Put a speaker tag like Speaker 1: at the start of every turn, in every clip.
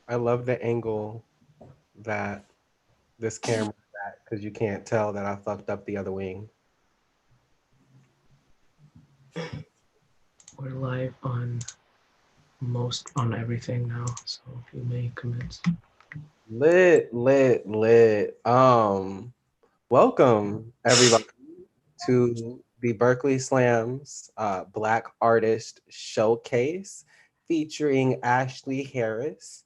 Speaker 1: I love the angle that this camera is at because you can't tell that I fucked up the other wing.
Speaker 2: We're live on everything now, so you may commence.
Speaker 1: Lit, lit, lit. Welcome everybody to the Berkeley Slam's Black Artist Showcase featuring Ashley Harris.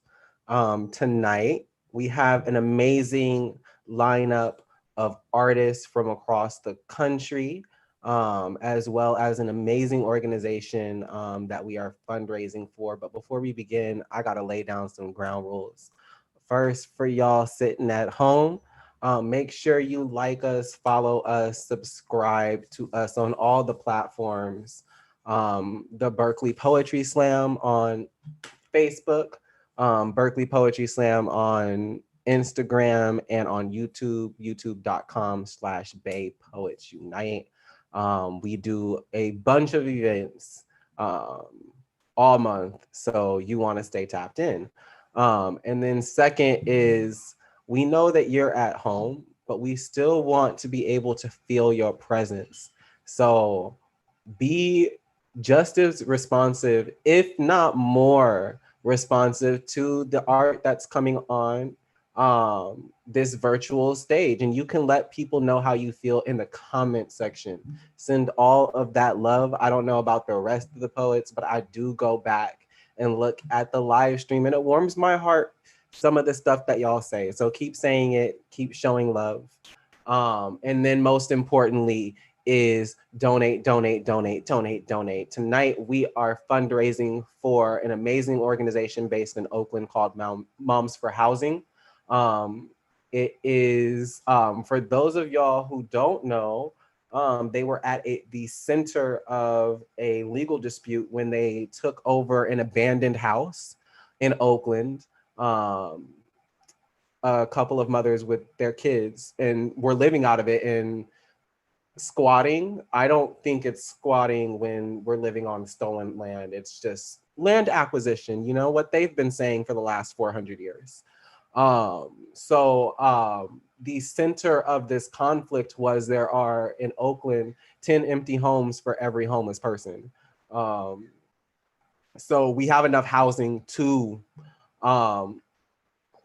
Speaker 1: Tonight we have an amazing lineup of artists from across the country, as well as an amazing organization that we are fundraising for. But before we begin, I gotta lay down some ground rules. First, for y'all sitting at home, make sure you like us, follow us, subscribe to us on all the platforms. The Berkeley Poetry Slam on Facebook, Berkeley Poetry Slam on Instagram, and on YouTube, youtube.com/Bay Poets Unite. We do a bunch of events um, all month, so you want to stay tapped in. And then, second, is we know that you're at home, but we still want to be able to feel your presence. So be just as responsive, if not more responsive, to the art that's coming on this virtual stage. And you can let people know how you feel in the comment section. Send all of that love. I don't know about the rest of the poets, but I do go back and look at the live stream, and it warms my heart some of the stuff that y'all say. So keep saying it, keep showing love. And then most importantly, is donate, donate, donate, donate, donate. Tonight, we are fundraising for an amazing organization based in Oakland called Moms for Housing. Um, it is, for those of y'all who don't know, they were at the center of a legal dispute when they took over an abandoned house in Oakland. Um, a couple of mothers with their kids and were living out of it, and squatting. I don't think it's squatting when we're living on stolen land. It's just land acquisition, you know, what they've been saying for the last 400 years. The center of this conflict was there are in Oakland 10 empty homes for every homeless person. Um, so we have enough housing um,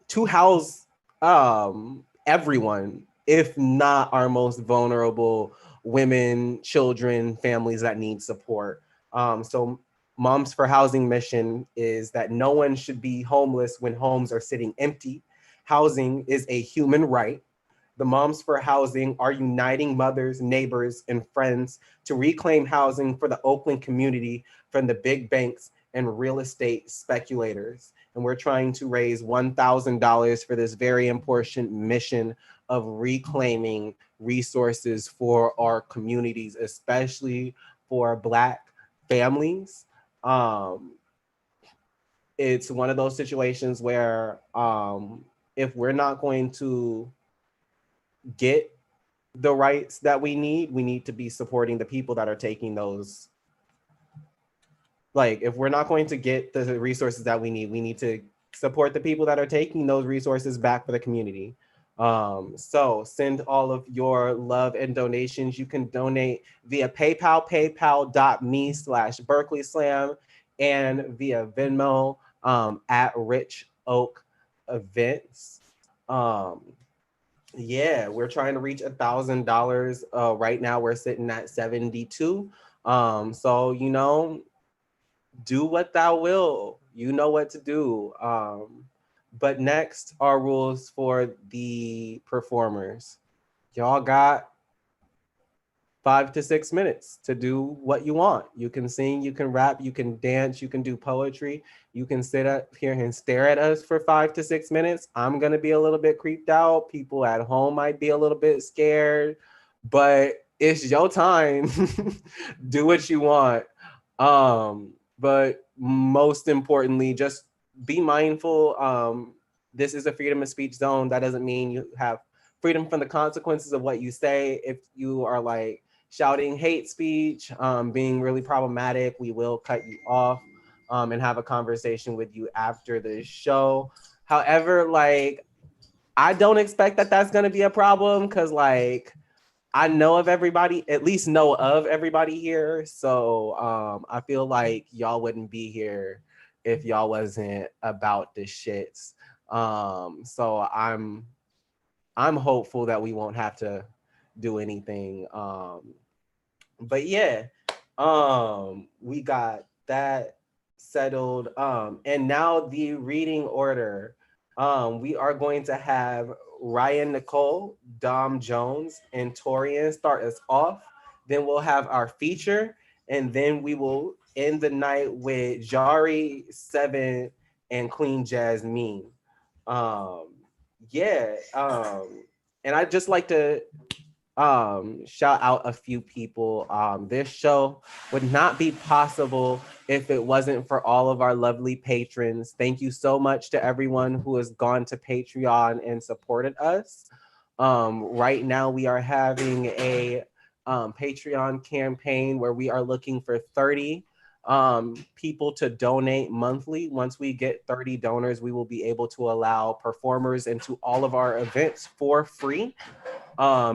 Speaker 1: to house everyone, if not our most vulnerable women, children, families that need support. So Moms for Housing mission is that no one should be homeless when homes are sitting empty. Housing is a human right. The Moms for Housing are uniting mothers, neighbors, and friends to reclaim housing for the Oakland community from the big banks and real estate speculators. And we're trying to raise $1,000 for this very important mission of reclaiming resources for our communities, especially for Black families. Um, it's one of those situations where if we're not going to get the rights that we need to be supporting the people that are taking those. Like, if we're not going to get the resources that we need to support the people that are taking those resources back for the community. So send all of your love and donations. You can donate via PayPal, paypal.me/Berkeley Slam, and via Venmo at Rich Oak Events. Um, yeah, we're trying to reach $1,000. Right now we're sitting at 72. So you know, do what thou will. You know what to do. But next are rules for the performers. Y'all got 5 to 6 minutes to do what you want. You can sing, you can rap, you can dance, you can do poetry. You can sit up here and stare at us for 5 to 6 minutes. I'm gonna be a little bit creeped out. People at home might be a little bit scared, but it's your time. Do what you want. But most importantly, just be mindful. This is a freedom of speech zone. That doesn't mean you have freedom from the consequences of what you say. If you are like shouting hate speech, being really problematic, we will cut you off. and have a conversation with you after the show. However, like, I don't expect that that's going to be a problem because, like, I know of everybody, at least know of everybody here. So I feel like y'all wouldn't be here if y'all wasn't about the shits. So I'm hopeful that we won't have to do anything. But yeah, we got that settled. And now the reading order. We are going to have Ryan Nicole, Dom Jones, and Torian start us off. Then we'll have our feature, and then we will end the night with Jari, Seven, and Queen Jasmine. Um, yeah. And I'd just like to shout out a few people. This show would not be possible if it wasn't for all of our lovely patrons. Thank you so much to everyone who has gone to Patreon and supported us. Right now we are having a Patreon campaign where we are looking for 30 people to donate monthly. Once we get 30 donors, we will be able to allow performers into all of our events for free,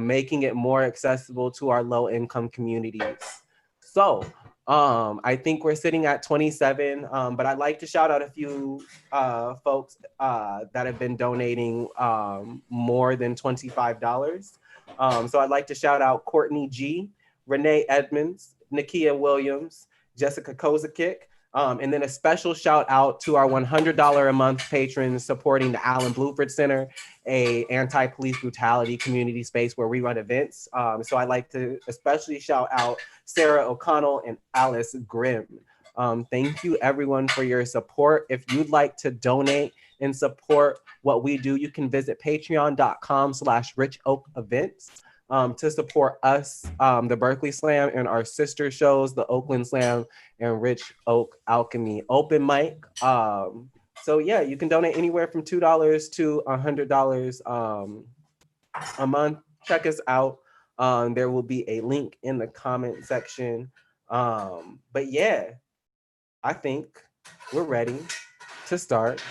Speaker 1: making it more accessible to our low income communities. So I think we're sitting at 27, but I'd like to shout out a few folks that have been donating more than $25. So I'd like to shout out Courtney G, Renee Edmonds, Nakia Williams, Jessica Kozakic, and then a special shout out to our $100 a month patrons supporting the Allen Bluford Center, a anti-police brutality community space where we run events. So I'd like to especially shout out Sarah O'Connell and Alice Grimm. Thank you everyone for your support. If you'd like to donate and support what we do, you can visit patreon.com/richoakevents. To support us, the Berkeley Slam, and our sister shows, the Oakland Slam and Rich Oak Alchemy Open Mic. So yeah, you can donate anywhere from $2 to $100 a month. Check us out. There will be a link in the comment section. But yeah, I think we're ready to start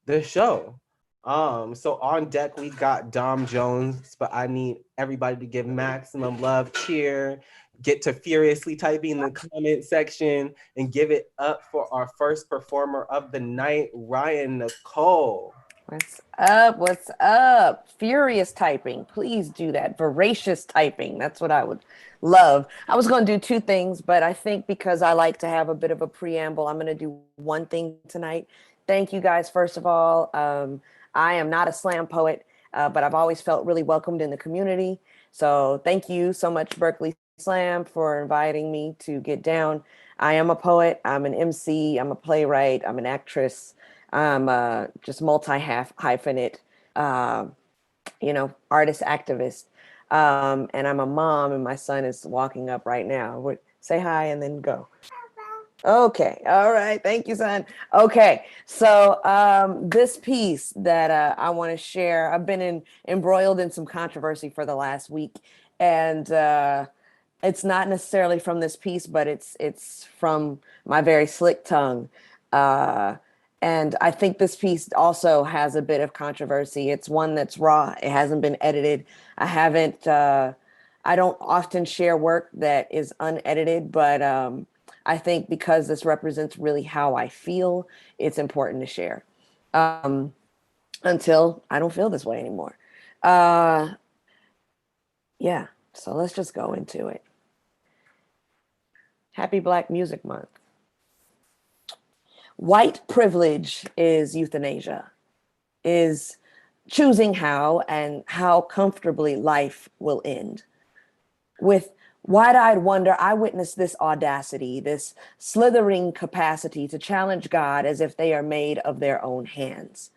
Speaker 1: the show. So on deck we got Dom Jones, but I need everybody to give maximum love, cheer, get to furiously typing in the comment section, and give it up for our first performer of the night, Ryan Nicole.
Speaker 3: What's up? What's up? Furious typing. Please do that. Voracious typing. That's what I would love. I was going to do two things, but I think because I like to have a bit of a preamble, I'm going to do one thing tonight. Thank you guys, first of all. I am not a slam poet, but I've always felt really welcomed in the community. So thank you so much, Berkeley Slam, for inviting me to get down. I am a poet. I'm an MC. I'm a playwright. I'm an actress. I'm just multi-hyphenate, artist activist. And I'm a mom, and my son is walking up right now. Say hi and then go. Okay. All right. Thank you, son. Okay. So this piece that I want to share, I've been embroiled in some controversy for the last week. And it's not necessarily from this piece, but it's from my very slick tongue. And I think this piece also has a bit of controversy. It's one that's raw. It hasn't been edited. I don't often share work that is unedited, but I think because this represents really how I feel, it's important to share until I don't feel this way anymore. Yeah, so let's just go into it. Happy Black Music Month. White privilege is euthanasia, is choosing how and how comfortably life will end. With wide-eyed wonder, I witnessed this audacity, this slithering capacity to challenge God as if they are made of their own hands.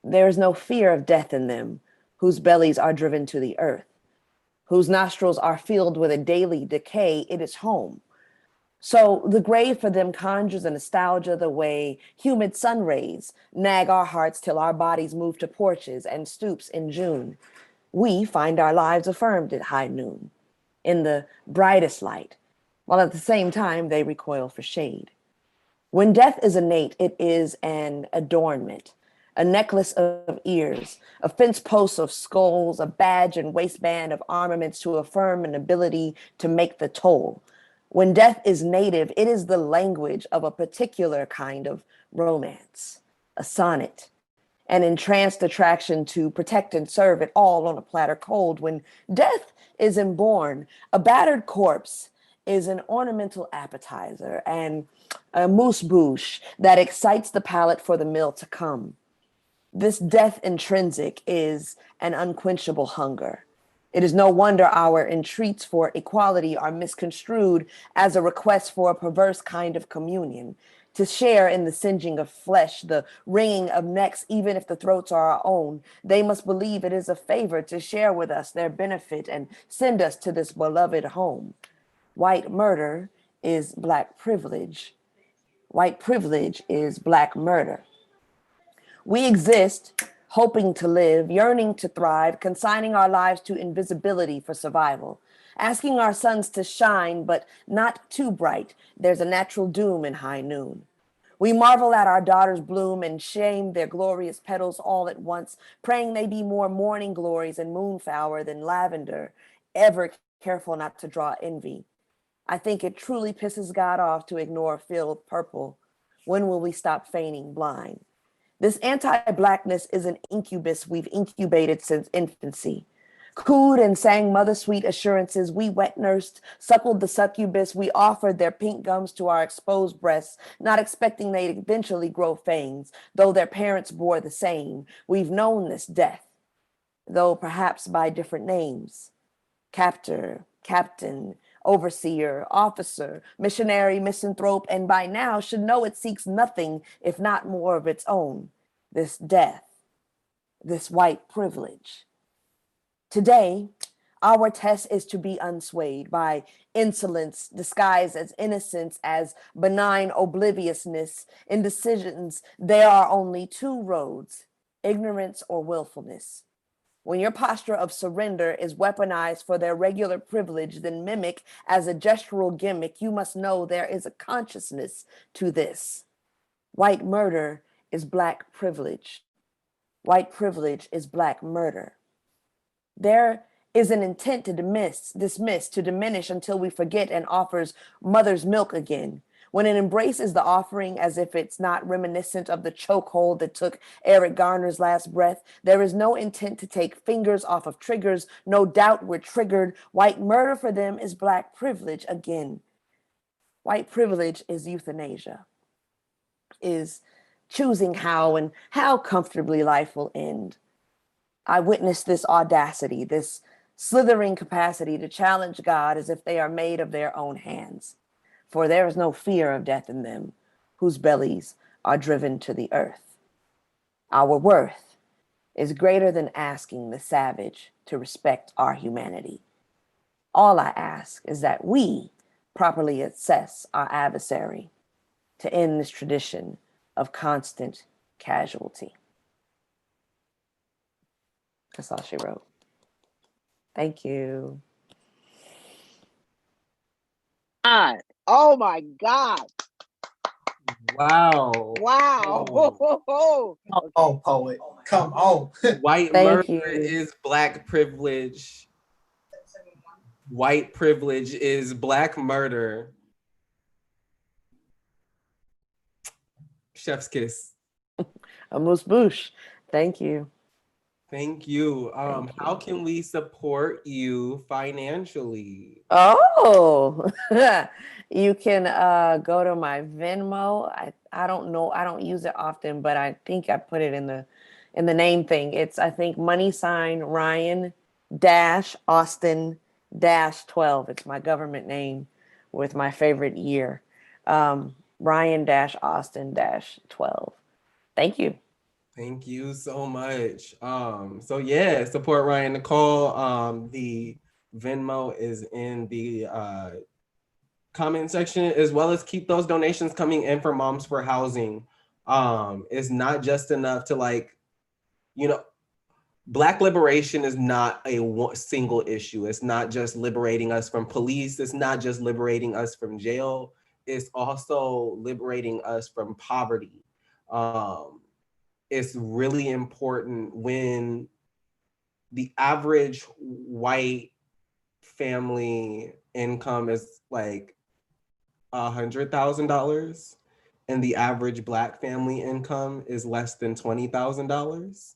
Speaker 3: There is no fear of death in them, whose bellies are driven to the earth, whose nostrils are filled with a daily decay. It is home. So the grave for them conjures a nostalgia the way humid sun rays nag our hearts till our bodies move to porches and stoops in June. We find our lives affirmed at high noon, in the brightest light, while at the same time they recoil for shade. When death is innate, it is an adornment, a necklace of ears, a fence post of skulls, a badge and waistband of armaments to affirm an ability to make the toll. When death is native, it is the language of a particular kind of romance, a sonnet, an entranced attraction to protect and serve it all on a platter cold. When death is inborn, a battered corpse is an ornamental appetizer and a moose bouche that excites the palate for the meal to come. This death intrinsic is an unquenchable hunger. It is no wonder our entreats for equality are misconstrued as a request for a perverse kind of communion, to share in the singeing of flesh, the wringing of necks, even if the throats are our own. They must believe it is a favor to share with us their benefit and send us to this beloved home. White murder is Black privilege. White privilege is Black murder. We exist, hoping to live, yearning to thrive, consigning our lives to invisibility for survival, asking our suns to shine, but not too bright. There's a natural doom in high noon. We marvel at our daughters bloom and shame their glorious petals all at once, praying they be more morning glories and moonflower than lavender, ever careful not to draw envy. I think it truly pisses God off to ignore field purple. When will we stop feigning blind? This anti-Blackness is an incubus we've incubated since infancy. Cooed and sang mother sweet assurances, we wet nursed, suckled the succubus, we offered their pink gums to our exposed breasts, not expecting they'd eventually grow fangs, though their parents bore the same. We've known this death, though perhaps by different names. Captor, captain, overseer, officer, missionary, misanthrope, and by now should know it seeks nothing if not more of its own. This death, this white privilege. Today, our test is to be unswayed by insolence disguised as innocence, as benign obliviousness. In decisions, there are only two roads, ignorance or willfulness. When your posture of surrender is weaponized for their regular privilege, then mimic as a gestural gimmick, you must know there is a consciousness to this. White murder is Black privilege. White privilege is Black murder. There is an intent to dismiss, to diminish until we forget and offers mother's milk again. When it embraces the offering as if it's not reminiscent of the chokehold that took Eric Garner's last breath, there is no intent to take fingers off of triggers. No doubt we're triggered. White murder for them is Black privilege again. White privilege is euthanasia, is choosing how and how comfortably life will end. I witnessed this audacity, this slithering capacity to challenge God as if they are made of their own hands. For there is no fear of death in them, whose bellies are driven to the earth. Our worth is greater than asking the savage to respect our humanity. All I ask is that we properly assess our adversary to end this tradition of constant casualty. That's all she wrote. Thank you.
Speaker 4: Oh my God.
Speaker 1: Wow.
Speaker 4: Wow.
Speaker 1: Oh.
Speaker 5: Come on, poet. Come on.
Speaker 1: White
Speaker 3: Thank
Speaker 1: murder
Speaker 3: you.
Speaker 1: is Black privilege. White privilege is Black murder. Chef's kiss.
Speaker 3: Amuse bouche. Thank you.
Speaker 1: Thank you.
Speaker 3: Thank you.
Speaker 1: How can we support you financially?
Speaker 3: Oh, you can go to my Venmo. I don't know. I don't use it often, but I think I put it in the name thing. It's, I think, Ryan-Austin-12. It's my government name with my favorite year. Ryan-Austin-12. Thank you.
Speaker 1: Thank you so much. So yeah, support Ryan Nicole. The Venmo is in the comment section, as well as keep those donations coming in for Moms for Housing. It's not just enough to, like, you know, Black liberation is not a single issue. It's not just liberating us from police. It's not just liberating us from jail. it's also liberating us from poverty. It's really important when the average white family income is like $100,000 and the average Black family income is less than $20,000.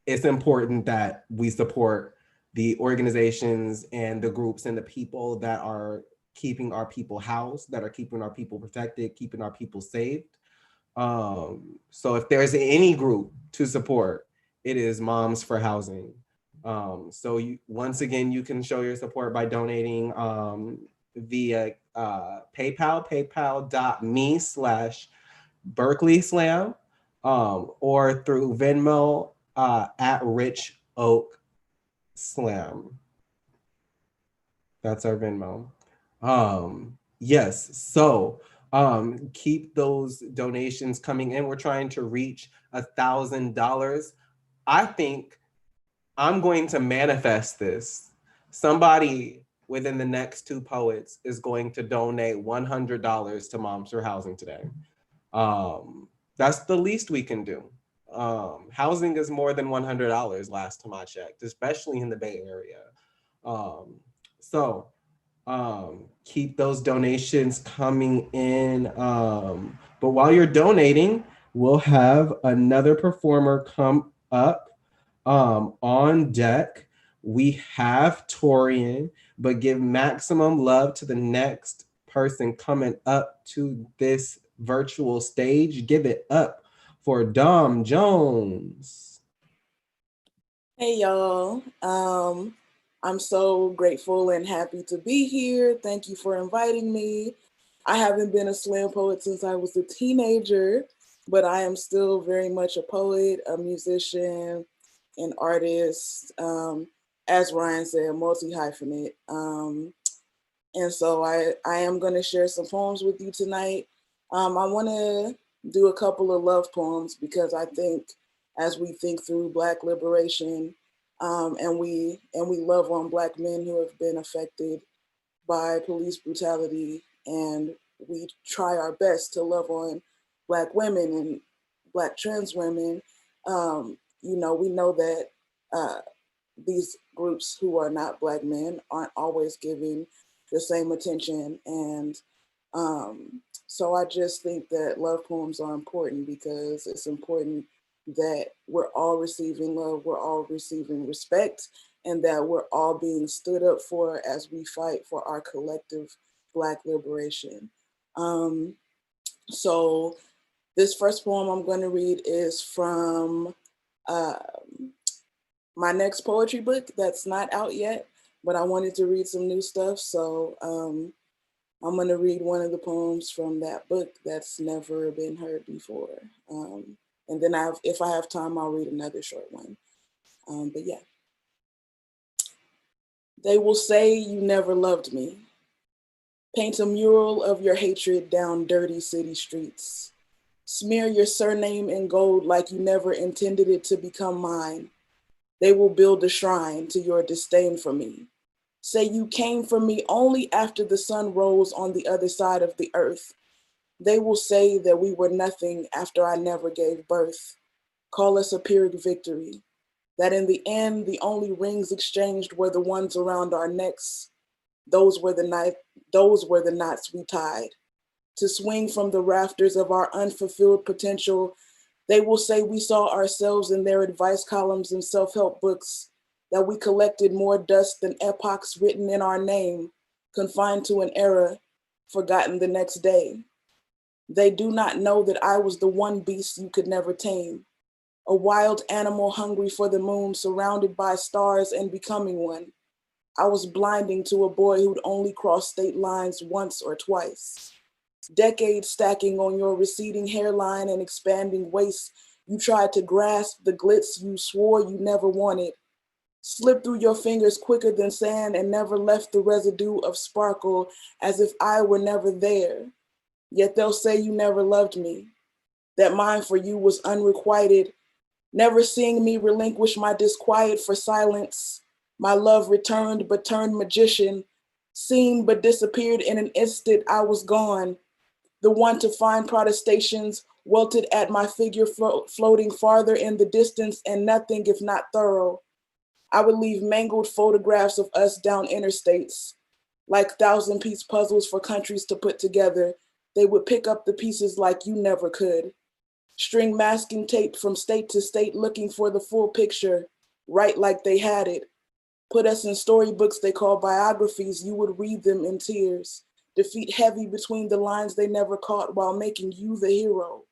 Speaker 1: It's important that we support the organizations and the groups and the people that are keeping our people housed, that are keeping our people protected, keeping our people saved. So if there's any group to support, it is Moms for Housing. So once again, you can show your support by donating via PayPal, paypal.me/Berkeley Slam, or through Venmo at Rich Oak Slam. That's our Venmo. Yes, so keep those donations coming in. We're trying to reach $1,000. I think I'm going to manifest this. Somebody within the next 2 poets is going to donate $100 to Moms for Housing today. That's the least we can do. Housing is more than $100 last time I checked, especially in the Bay Area. So keep those donations coming in. But while you're donating, we'll have another performer come up on deck. We have Torian, but give maximum love to the next person coming up to this virtual stage. Give it up for Dom Jones.
Speaker 6: Hey y'all, I'm so grateful and happy to be here. Thank you for inviting me. I haven't been a slam poet since I was a teenager, but I am still very much a poet, a musician, an artist, as Ryan said, multi-hyphenate. And so I am gonna share some poems with you tonight. I wanna do a couple of love poems because I think as we think through Black liberation, and we love on Black men who have been affected by police brutality, and we try our best to love on Black women and Black trans women. You know, we know that these groups who are not Black men aren't always given the same attention, and so I just think that love poems are important because it's important that we're all receiving love, we're all receiving respect, and that we're all being stood up for as we fight for our collective Black liberation. So this first poem I'm going to read is from my next poetry book that's not out yet, but I wanted to read some new stuff. So I'm going to read one of the poems from that book that's never been heard before. And then if I have time, I'll read another short one. But yeah. They will say you never loved me. Paint a mural of your hatred down dirty city streets. Smear your surname in gold like you never intended it to become mine. They will build a shrine to your disdain for me. Say you came for me only after the sun rose on the other side of the earth. They will say that we were nothing after I never gave birth. Call us a Pyrrhic victory. That in the end, the only rings exchanged were the ones around our necks. Those were the knots we tied. To swing from the rafters of our unfulfilled potential, they will say we saw ourselves in their advice columns and self-help books, that we collected more dust than epochs written in our name, confined to an era, forgotten the next day. They do not know that I was the one beast you could never tame, a wild animal hungry for the moon, surrounded by stars and becoming one. I was blinding to a boy who'd only crossed state lines once or twice. Decades stacking on your receding hairline and expanding waist, you tried to grasp the glitz you swore you never wanted. Slipped through your fingers quicker than sand and never left the residue of sparkle, as if I were never there. Yet they'll say you never loved me, that mine for you was unrequited, never seeing me relinquish my disquiet for silence. My love returned but turned magician, Seen but disappeared in an instant, I was gone. The one to find protestations welted at my figure floating farther in the distance and nothing if not thorough. I would leave mangled photographs of us down interstates. Like 1,000-piece puzzles for countries to put together, they would pick up the pieces like you never could. String masking tape from state to state looking for the full picture, write like they had it. Put us in storybooks they call biographies, you would read them in tears. Defeat heavy between the lines they never caught while making you the hero.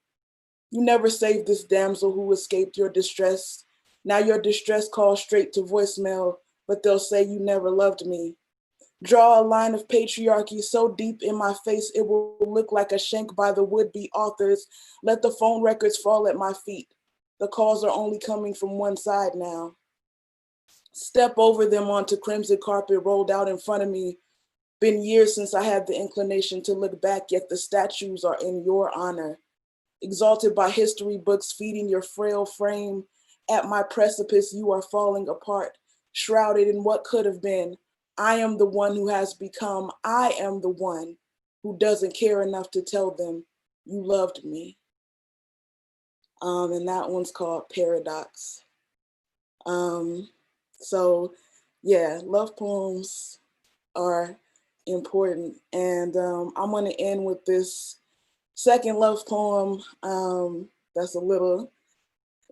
Speaker 6: You never saved this damsel who escaped your distress. Now your distress calls straight to voicemail, but they'll say you never loved me. Draw a line of patriarchy so deep in my face it will look like a shank by the would-be authors. Let the phone records fall at my feet. The calls are only coming from one side now. Step over them onto crimson carpet rolled out in front of me. Been years since I had the inclination to look back, yet the statues are in your honor. Exalted by history books feeding your frail frame, at my precipice you are falling apart, shrouded in what could have been. I am the one who has become. I am the one who doesn't care enough to tell them you loved me. And that one's called Paradox. So yeah, love poems are important. And I'm gonna end with this second love poem that's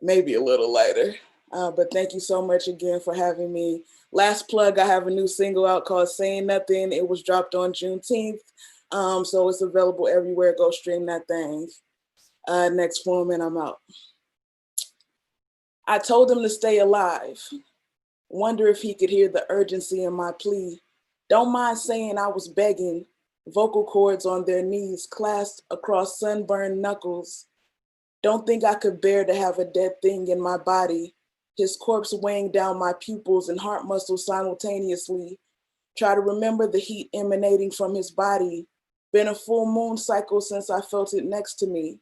Speaker 6: maybe a little lighter. But thank you so much again for having me. Last plug, I have a new single out called Saying Nothing. It was dropped on Juneteenth. So it's available everywhere. Go stream that thing. Next poem and I'm out. I told him to stay alive. Wonder if he could hear the urgency in my plea. Don't mind saying I was begging, vocal cords on their knees, clasped across sunburned knuckles. Don't think I could bear to have a dead thing in my body, his corpse weighing down my pupils and heart muscles simultaneously. Try to remember the heat emanating from his body. Been a full moon cycle since I felt it next to me.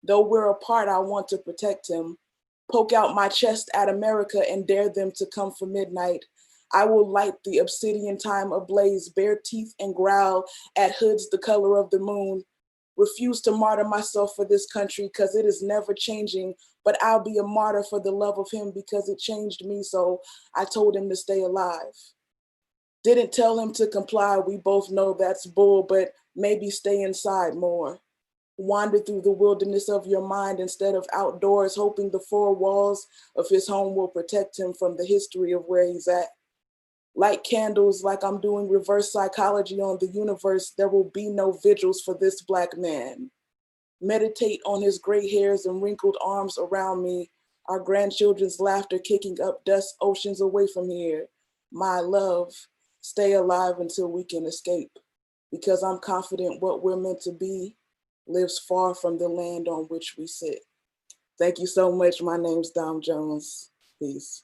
Speaker 6: Though we're apart, I want to protect him. Poke out my chest at America and dare them to come for midnight. I will light the obsidian time ablaze, bare teeth and growl at hoods the color of the moon. Refuse to martyr myself for this country because it is never changing, but I'll be a martyr for the love of him because it changed me, so I told him to stay alive. Didn't tell him to comply, we both know that's bull, but maybe stay inside more. Wander through the wilderness of your mind instead of outdoors, hoping the four walls of his home will protect him from the history of where he's at. Light candles like I'm doing reverse psychology on the universe, there will be no vigils for this Black man. Meditate on his gray hairs and wrinkled arms around me, our grandchildren's laughter kicking up dust oceans away from here. My love, stay alive until we can escape, because I'm confident what we're meant to be lives far from the land on which we sit. Thank you so much. My name's Dom Jones. Peace.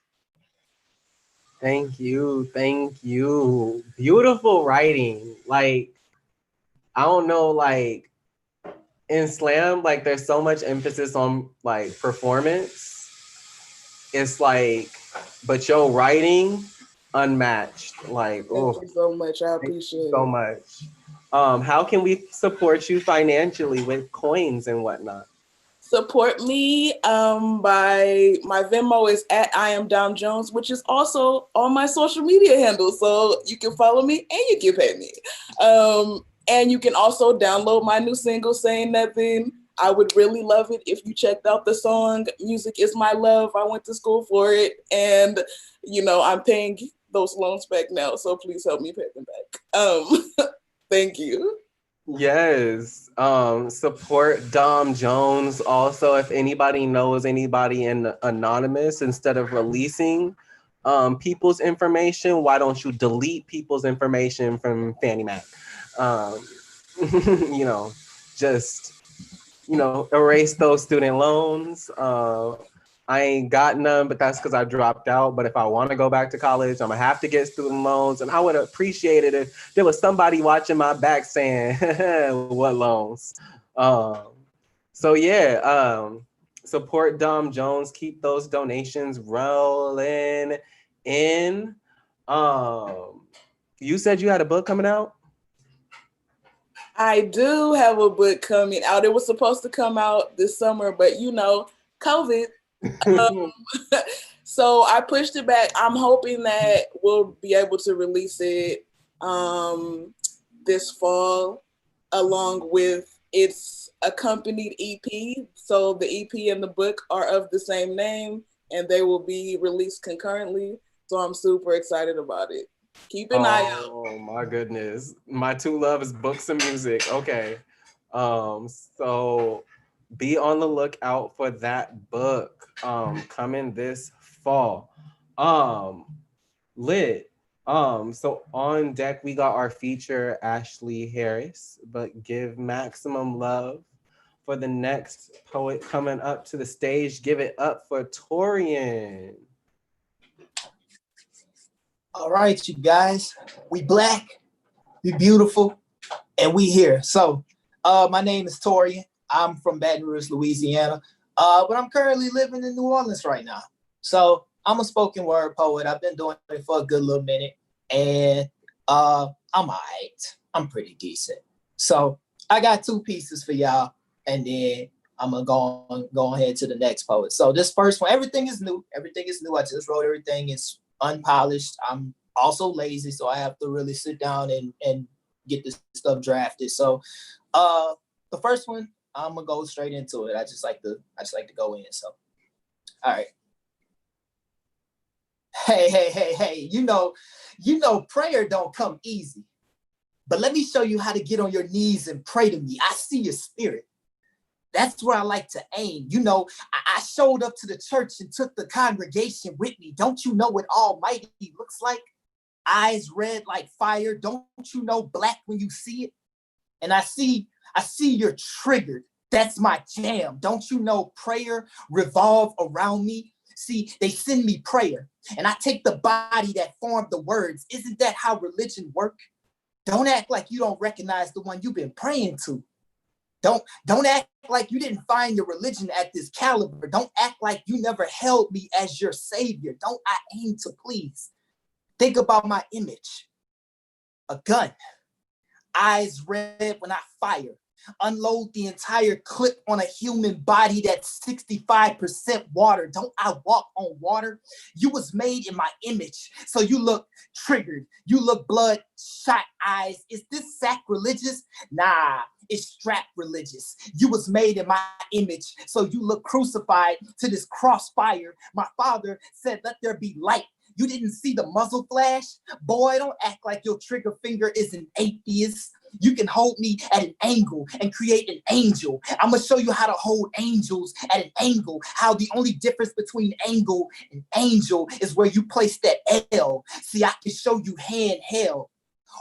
Speaker 1: Thank you. Thank you. Beautiful writing. Like, I don't know, like in slam, like there's so much emphasis on like performance. It's like, but your writing unmatched. Like,
Speaker 6: Thank you so much. I appreciate it.
Speaker 1: So much. How can we support you financially with coins and whatnot?
Speaker 6: Support me by my Venmo is at I am Dom Jones, which is also on my social media handle. So you can follow me and you can pay me. And you can also download my new single, Saying Nothing. I would really love it if you checked out the song. Music is my love. I went to school for it. And, you know, I'm paying those loans back now. So please help me pay them back. Thank you.
Speaker 1: Yes. Support Dom Jones. Also, if anybody knows anybody in Anonymous, instead of releasing people's information, why don't you delete people's information from Fannie Mac? You know, just, you know, erase those student loans. I ain't got none, but that's because I dropped out. But if I want to go back to college, I'm gonna have to get student loans. And I would appreciate it if there was somebody watching my back saying, what loans? So yeah, support Dom Jones, keep those donations rolling in. You said you had a book coming out?
Speaker 6: I do have a book coming out. It was supposed to come out this summer, but you know, COVID. So I pushed it back. I'm hoping that we'll be able to release it this fall, along with its accompanied EP. So the EP and the book are of the same name, and they will be released concurrently. So I'm super excited about it. Keep an eye out.
Speaker 1: Oh my goodness. My two love is books and music. Okay. So be on the lookout for that book coming this fall. Lit. So on deck we got our feature Ashley Harris, but give maximum love for the next poet coming up to the stage. Give it up for Torian.
Speaker 5: All right, you guys. We Black, we beautiful, and we here. So my name is Torian. I'm from Baton Rouge, Louisiana. But I'm currently living in New Orleans right now. So I'm a spoken word poet. I've been doing it for a good little minute. And I'm all right. I'm pretty decent. So I got two pieces for y'all. And then I'm going to go ahead to the next poet. So this first one, everything is new. Everything is new. I just wrote everything. It's unpolished. I'm also lazy, so I have to really sit down and get this stuff drafted. So the first one, I'm gonna go straight into it. I just like to go in. So all right. Hey, you know, prayer don't come easy. But let me show you how to get on your knees and pray to me. I see your spirit. That's where I like to aim. You know, I showed up to the church and took the congregation with me. Don't you know what Almighty looks like? Eyes red like fire. Don't you know black when you see it? And I see you're triggered. That's my jam. Don't you know prayer revolve around me? See, they send me prayer and I take the body that formed the words. Isn't that how religion work? Don't act like you don't recognize the one you've been praying to. Don't act like you didn't find your religion at this caliber. Don't act like you never held me as your savior. Don't I aim to please? Think about my image. A gun. Eyes red when I fire. Unload the entire clip on a human body that's 65% water. Don't I walk on water? You was made in my image, so you look triggered. You look bloodshot eyes. Is this sacrilegious? Nah, it's strap religious. You was made in my image, so you look crucified to this crossfire. My father said, let there be light. You didn't see the muzzle flash? Boy, don't act like your trigger finger is an atheist. You can hold me at an angle and create an angel. I'm gonna show you how to hold angels at an angle, how the only difference between angle and angel is where you place that L. See, I can show you handheld,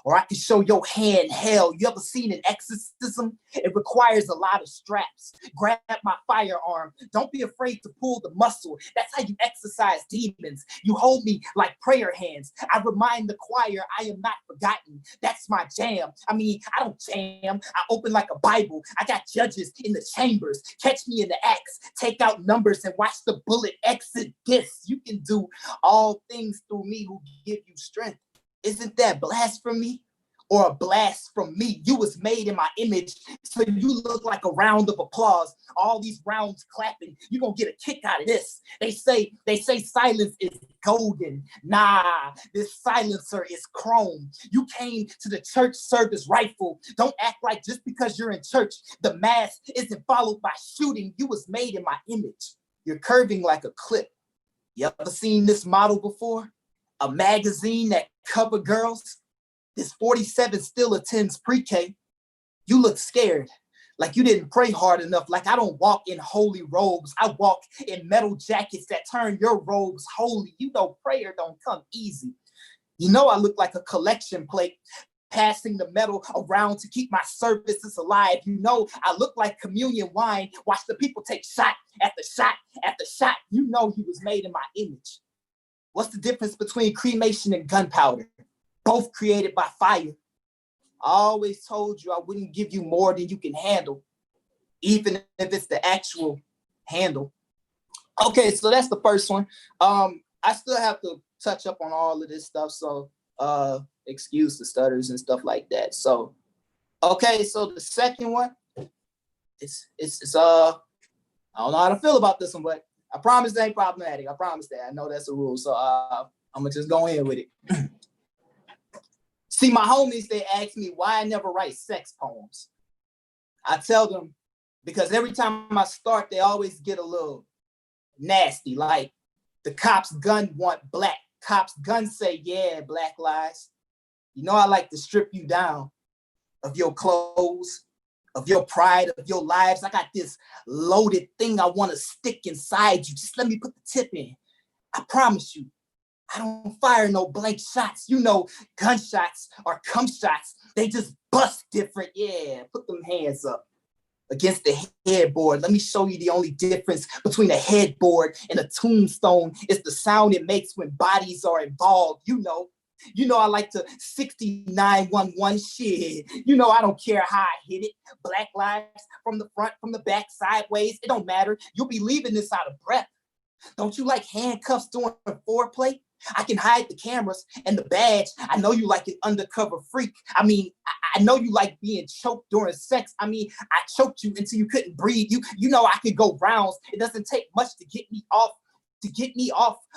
Speaker 5: or I can show your hand hell. You ever seen an exorcism? It requires a lot of straps. Grab my firearm. Don't be afraid to pull the muscle. That's how you exorcise demons. You hold me like prayer hands. I remind the choir I am not forgotten. That's my jam. I mean, I don't jam. I open like a Bible. I got judges in the chambers. Catch me in the acts. Take out numbers and watch the bullet exit this. You can do all things through me who give you strength. Isn't that blasphemy or a blast from me? You was made in my image, so you look like a round of applause. All these rounds clapping, you're gonna get a kick out of this. They say silence is golden. Nah, this silencer is chrome. You came to the church service rifle. Don't act like just because you're in church, the mass isn't followed by shooting. You was made in my image. You're curving like a clip. You ever seen this model before? A magazine that cover girls? This 47 still attends pre-K. You look scared, like you didn't pray hard enough, like I don't walk in holy robes. I walk in metal jackets that turn your robes holy. You know prayer don't come easy. You know I look like a collection plate, passing the metal around to keep my services alive. You know I look like communion wine. Watch the people take shot after shot after shot. You know he was made in my image. What's the difference between cremation and gunpowder? Both created by fire. I always told you I wouldn't give you more than you can handle, even if it's the actual handle. Okay, so that's the first one. I still have to touch up on all of this stuff. So excuse the stutters and stuff like that. So, okay, so the second one, it's I don't know how to feel about this one, but I promise it ain't problematic. I promise that. I know that's a rule, so I'm gonna just go in with it. See, my homies, they ask me why I never write sex poems. I tell them because every time I start, they always get a little nasty. Like the cop's gun want black. Cop's gun say, yeah, black lies. You know, I like to strip you down of your clothes, of your pride, of your lives. I got this loaded thing I want to stick inside you. Just let me put the tip in. I promise you, I don't fire no blank shots. You know, gunshots or cum shots, they just bust different. Yeah, put them hands up against the headboard. Let me show you the only difference between a headboard and a tombstone is the sound it makes when bodies are involved. You know, I like to 6911 shit. You know, I don't care how I hit it. Black lives from the front, from the back, sideways. It don't matter. You'll be leaving this out of breath. Don't you like handcuffs during foreplay? I can hide the cameras and the badge. I know you like an undercover freak. I mean, I know you like being choked during sex. I mean, I choked you until you couldn't breathe. You know I could go rounds. It doesn't take much to get me off.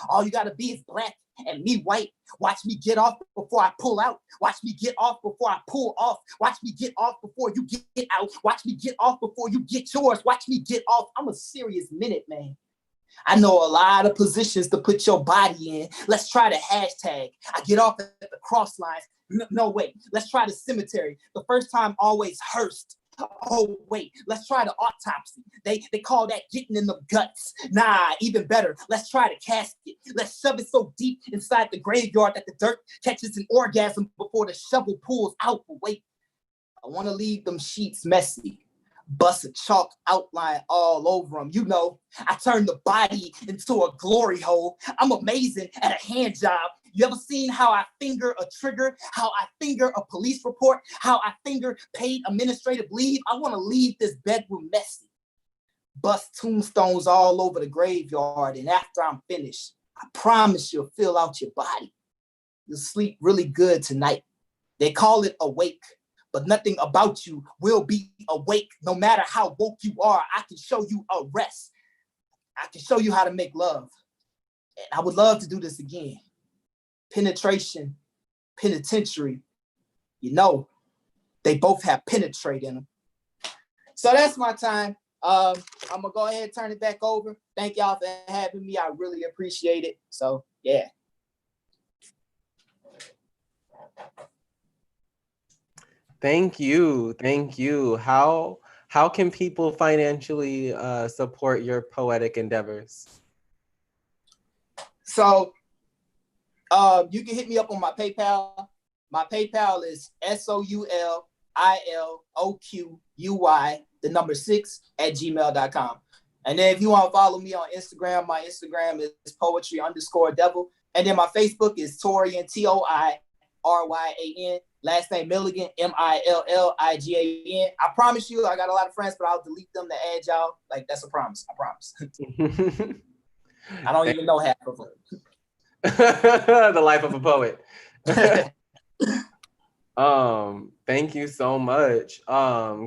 Speaker 5: All you gotta be is black and me white. Watch me get off before I pull out. Watch me get off before I pull off. Watch me get off before you get out. Watch me get off before you get yours. Watch me get off. I'm a serious minute man. I know a lot of positions to put your body in. Let's try the hashtag. I get off at the cross lines. No, wait. Let's try the cemetery. The first time always Hearst. Oh, wait. Let's try the autopsy. They call that getting in the guts. Nah, even better. Let's try the casket. Let's shove it so deep inside the graveyard that the dirt catches an orgasm before the shovel pulls out. But wait, I want to leave them sheets messy. Bust a chalk outline all over them. You know, I turn the body into a glory hole. I'm amazing at a hand job. You ever seen how I finger a trigger? How I finger a police report? How I finger paid administrative leave? I want to leave this bedroom messy. Bust tombstones all over the graveyard. And after I'm finished, I promise you'll fill out your body. You'll sleep really good tonight. They call it awake. But nothing about you will be awake. No matter how woke you are, I can show you a rest. I can show you how to make love. And I would love to do this again. Penetration, penitentiary. You know, they both have penetrate in them. So that's my time. I'm going to go ahead and turn it back over. Thank y'all for having me. I really appreciate it. So, yeah.
Speaker 1: Thank you. How can people financially support your poetic endeavors?
Speaker 5: So you can hit me up on my PayPal. My PayPal is SOULOQUY6@gmail.com. And then if you want to follow me on Instagram, my Instagram is poetry_devil. And then my Facebook is Torian, TOIRYAN. Last name Milligan, MILLIGAN. I promise you, I got a lot of friends, but I'll delete them to add y'all. Like, that's a promise. I promise. I don't even know half of them.
Speaker 1: The life of a poet. Thank you so much.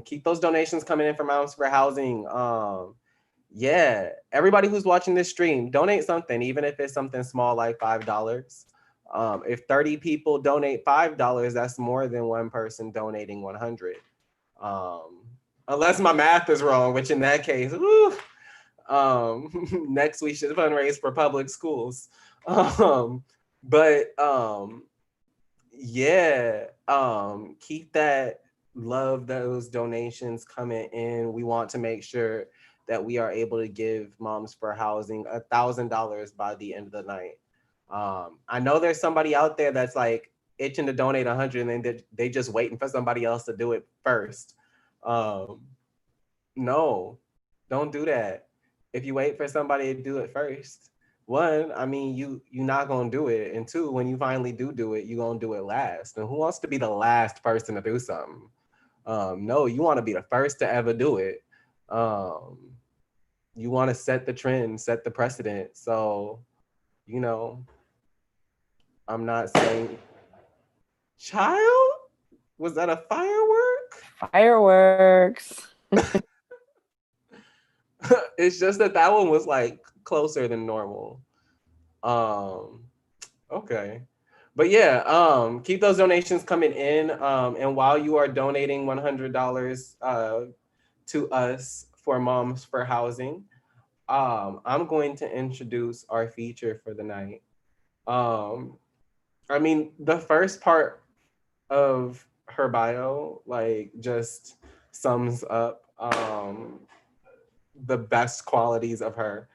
Speaker 1: Keep those donations coming in for Moms for Housing. Yeah, everybody who's watching this stream, donate something, even if it's something small like $5. If 30 people donate $5, that's more than one person donating 100. Unless my math is wrong, which in that case, woo, next we should fundraise for public schools. Yeah, keep that love, those donations coming in. We want to make sure that we are able to give Moms for Housing $1,000 by the end of the night. I know there's somebody out there that's like itching to donate 100 and then they just waiting for somebody else to do it first. No, don't do that. If you wait for somebody to do it first, one, I mean, you're not gonna do it. And two, when you finally do it, you're gonna do it last. And who wants to be the last person to do something? No, you wanna be the first to ever do it. You wanna set the trend, set the precedent. So, you know, I'm not saying Child? Was that a firework?
Speaker 3: Fireworks.
Speaker 1: It's just that one was like closer than normal. Okay. But yeah, keep those donations coming in. And while you are donating $100 to us for Moms for Housing, I'm going to introduce our feature for the night. I mean, the first part of her bio, like, just sums up the best qualities of her,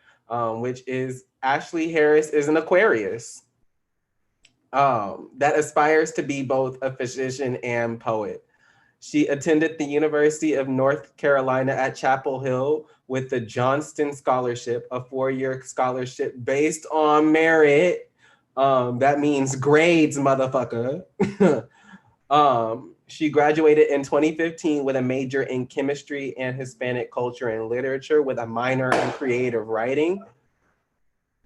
Speaker 1: which is Ashley Harris is an Aquarius that aspires to be both a physician and poet. She attended the University of North Carolina at Chapel Hill with the Johnston Scholarship, a 4-year scholarship based on merit. That means grades, motherfucker. She graduated in 2015 with a major in chemistry and Hispanic culture and literature with a minor in creative writing.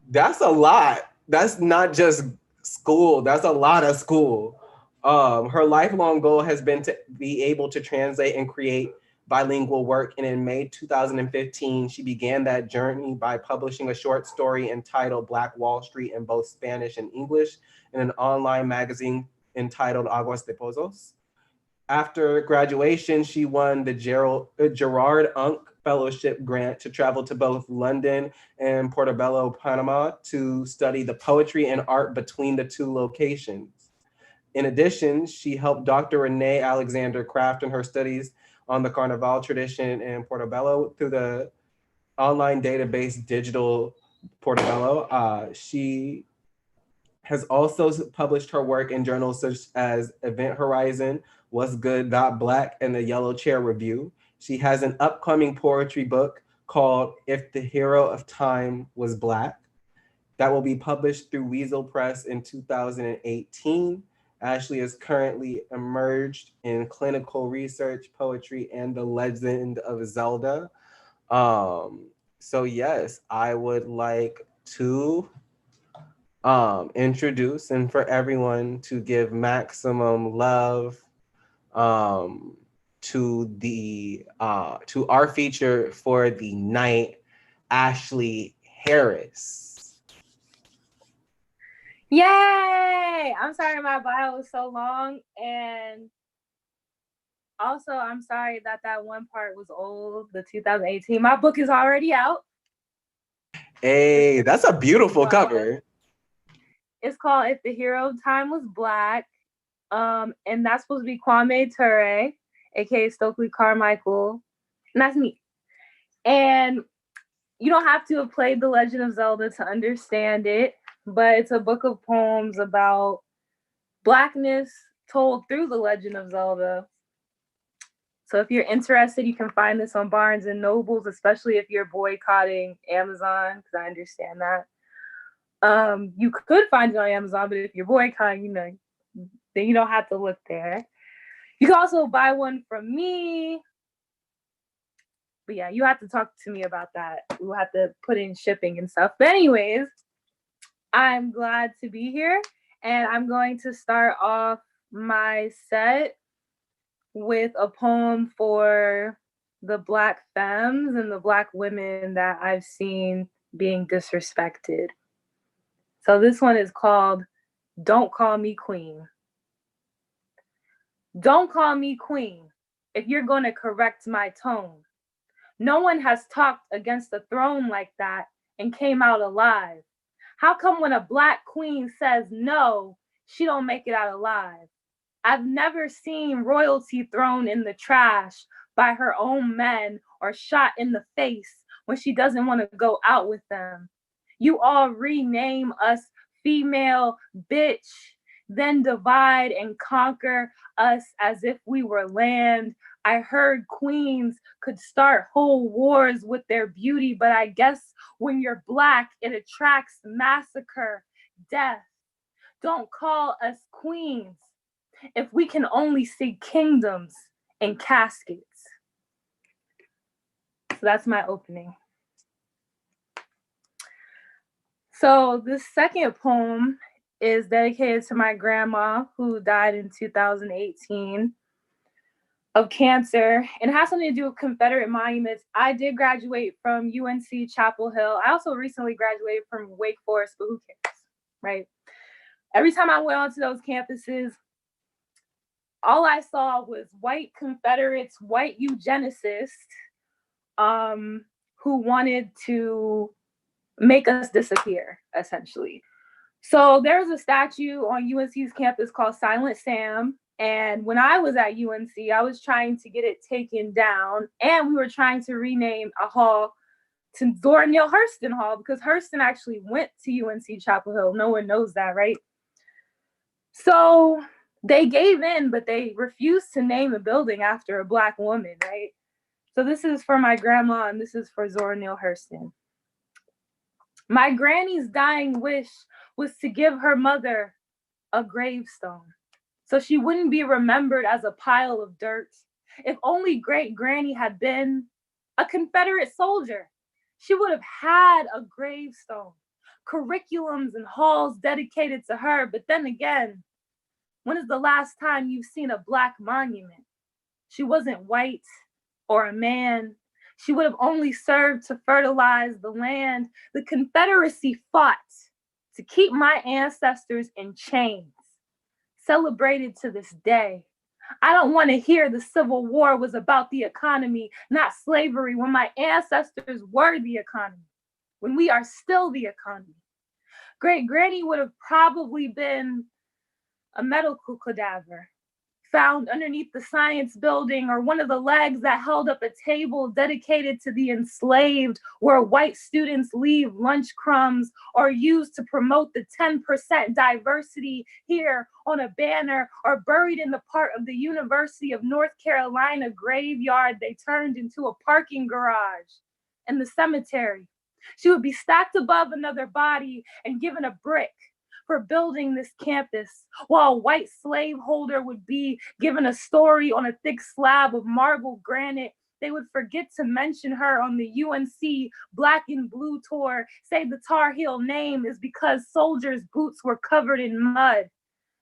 Speaker 1: That's a lot. That's not just school. That's a lot of school. Her lifelong goal has been to be able to translate and create bilingual work. And in May 2015, she began that journey by publishing a short story entitled Black Wall Street in both Spanish and English in an online magazine entitled Aguas de Pozos. After graduation, she won the Gerard Unk Fellowship Grant to travel to both London and Portobelo, Panama, to study the poetry and art between the two locations. In addition, she helped Dr. Renee Alexander-Craft in her studies on the Carnaval tradition in Portobelo through the online database Digital Portobelo. She has also published her work in journals such as Event Horizon, Wusgood.black, and the Yellow Chair Review. She has an upcoming poetry book called If the Hero of Time Was Black that will be published through Weasel Press in 2018. Ashley is currently immersed in clinical research, poetry, and the Legend of Zelda. So yes, I would like to introduce and for everyone to give maximum love to our feature for the night, Ashley Harris.
Speaker 7: Yay! I'm sorry my bio was so long, and also I'm sorry that one part was old, the 2018. My book is already out.
Speaker 1: Hey, that's a beautiful cover.
Speaker 7: It's called If the Hero of Time Was Black. And that's supposed to be Kwame Ture, aka Stokely Carmichael. And that's me. And you don't have to have played The Legend of Zelda to understand it, but it's a book of poems about Blackness told through The Legend of Zelda. So if you're interested, you can find this on Barnes and Nobles, especially if you're boycotting Amazon, because I understand that. You could find it on Amazon, but if you're boycotting, then you don't have to look there. You can also buy one from me. But yeah, you have to talk to me about that. We'll have to put in shipping and stuff. But anyways, I'm glad to be here. And I'm going to start off my set with a poem for the Black femmes and the Black women that I've seen being disrespected. So this one is called Don't Call Me Queen. Don't call me queen if you're going to correct my tone. No one has talked against the throne like that and came out alive. How come when a Black queen says no, she don't make it out alive? I've never seen royalty thrown in the trash by her own men or shot in the face when she doesn't want to go out with them. You all rename us female bitch, then divide and conquer us as if we were land. I heard queens could start whole wars with their beauty, but I guess when you're Black, it attracts massacre, death. Don't call us queens if we can only see kingdoms and caskets. So that's my opening. So the second poem is dedicated to my grandma who died in 2018 of cancer, and it has something to do with Confederate monuments. I did graduate from UNC Chapel Hill. I also recently graduated from Wake Forest, but who cares, right? Every time I went onto those campuses, all I saw was white Confederates, white eugenicists, who wanted to make us disappear, essentially. So there's a statue on UNC's campus called Silent Sam. And when I was at UNC, I was trying to get it taken down. And we were trying to rename a hall to Zora Neale Hurston Hall, because Hurston actually went to UNC Chapel Hill. No one knows that, right? So they gave in, but they refused to name a building after a Black woman, right? So this is for my grandma, and this is for Zora Neale Hurston. My granny's dying wish was to give her mother a gravestone, so she wouldn't be remembered as a pile of dirt. If only great granny had been a Confederate soldier, she would have had a gravestone, curriculums and halls dedicated to her. But then again, when is the last time you've seen a Black monument? She wasn't white or a man. She would have only served to fertilize the land. The Confederacy fought to keep my ancestors in chains, celebrated to this day. I don't want to hear the Civil War was about the economy, not slavery, when my ancestors were the economy, when we are still the economy. Great granny would have probably been a medical cadaver found underneath the science building, or one of the legs that held up a table dedicated to the enslaved, where white students leave lunch crumbs, or used to promote the 10% diversity here on a banner, or buried in the part of the University of North Carolina graveyard they turned into a parking garage in the cemetery. She would be stacked above another body and given a brick for building this campus, while a white slaveholder would be given a story on a thick slab of marble granite. They would forget to mention her on the UNC Black and Blue tour, say the Tar Heel name is because soldiers' boots were covered in mud,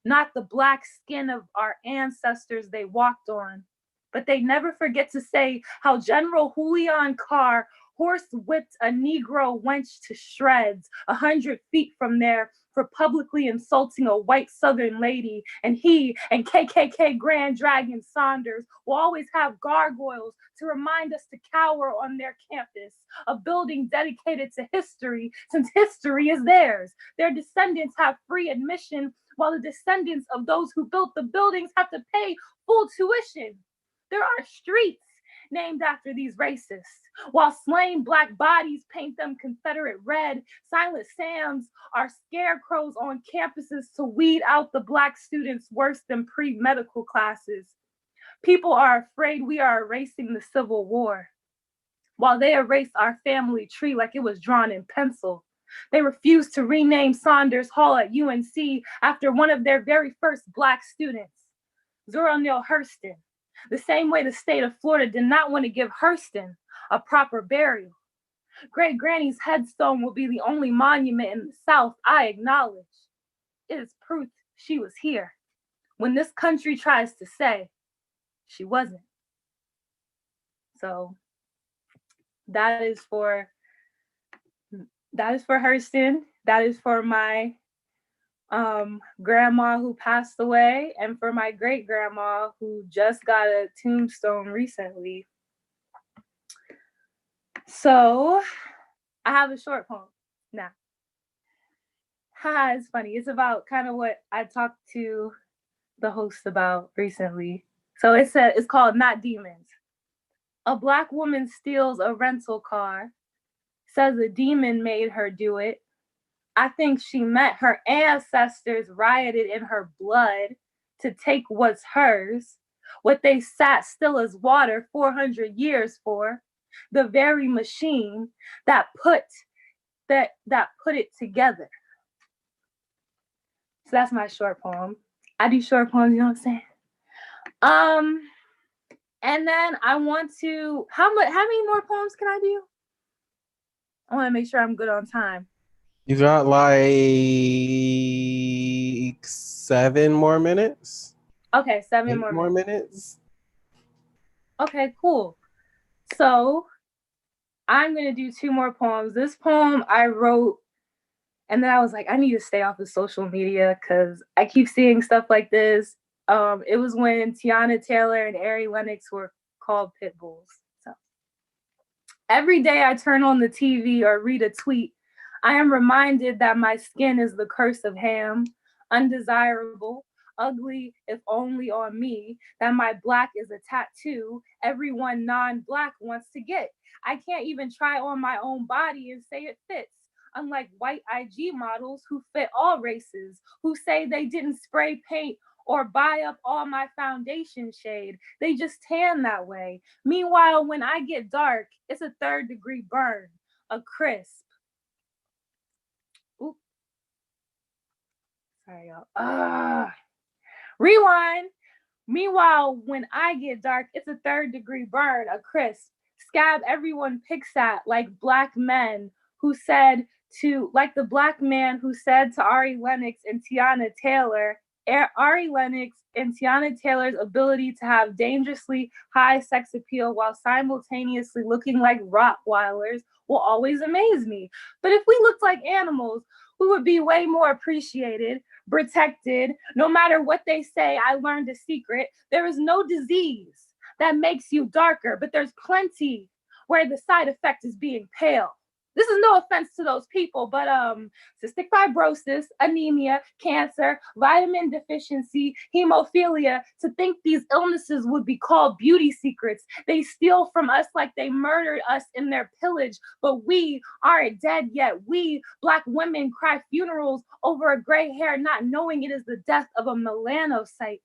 Speaker 7: not the Black skin of our ancestors they walked on. But they never forget to say how General Julian Carr horse-whipped a Negro wench to shreds 100 feet from there for publicly insulting a white Southern lady, and he and KKK Grand Dragon Saunders will always have gargoyles to remind us to cower on their campus, a building dedicated to history, since history is theirs. Their descendants have free admission, while the descendants of those who built the buildings have to pay full tuition. There are streets named after these racists, while slain Black bodies paint them Confederate red. Silent Sams are scarecrows on campuses to weed out the Black students worse than pre-medical classes. People are afraid we are erasing the Civil War, while they erase our family tree like it was drawn in pencil. They refuse to rename Saunders Hall at UNC after one of their very first Black students, Zora Neale Hurston, the same way the state of Florida did not want to give Hurston a proper burial. Great Granny's headstone will be the only monument in the South I acknowledge. It is proof she was here when this country tries to say she wasn't. So that is for Hurston. That is for my grandma who passed away, and for my great grandma who just got a tombstone recently. So I have a short poem now. It's funny. It's about kind of what I talked to the host about recently. So it's called Not Demons. A Black woman steals a rental car, says a demon made her do it. I think she meant her ancestors rioted in her blood to take what's hers, what they sat still as water 400 years for, the very machine that put it together. So that's my short poem. I do short poems, you know what I'm saying? And then I want to, how many more poems can I do? I want to make sure I'm good on time.
Speaker 1: You got like 7 more minutes.
Speaker 7: Okay, 7
Speaker 1: 8
Speaker 7: more
Speaker 1: more
Speaker 7: minutes.
Speaker 1: minutes.
Speaker 7: Okay, cool. So I'm gonna do 2 more poems. This poem I wrote, and then I was like, I need to stay off of social media because I keep seeing stuff like this. It was when Tiana Taylor and Ari Lennox were called pit bulls. So every day I turn on the TV or read a tweet, I am reminded that my skin is the curse of Ham, undesirable, ugly if only on me, that my black is a tattoo everyone non-black wants to get. I can't even try on my own body and say it fits. Unlike white IG models who fit all races, who say they didn't spray paint or buy up all my foundation shade. They just tan that way. Meanwhile, when I get dark, it's a 3rd-degree burn, a crisp. Oop. Sorry, y'all. Rewind. Meanwhile, when I get dark, it's a 3rd-degree burn, a crisp. Scab everyone picks at like black men who said to, like the black man who said to Ari Lennox and Tiana Taylor, Ari Lennox and Tiana Taylor's ability to have dangerously high sex appeal while simultaneously looking like Rottweilers will always amaze me. But if we looked like animals, we would be way more appreciated, protected. No matter what they say, I learned a secret. There is no disease that makes you darker, but there's plenty where the side effect is being pale. This is no offense to those people, but cystic fibrosis, anemia, cancer, vitamin deficiency, hemophilia, to think these illnesses would be called beauty secrets. They steal from us like they murdered us in their pillage, but we aren't dead yet. We, black women, cry funerals over a gray hair, not knowing it is the death of a melanocyte.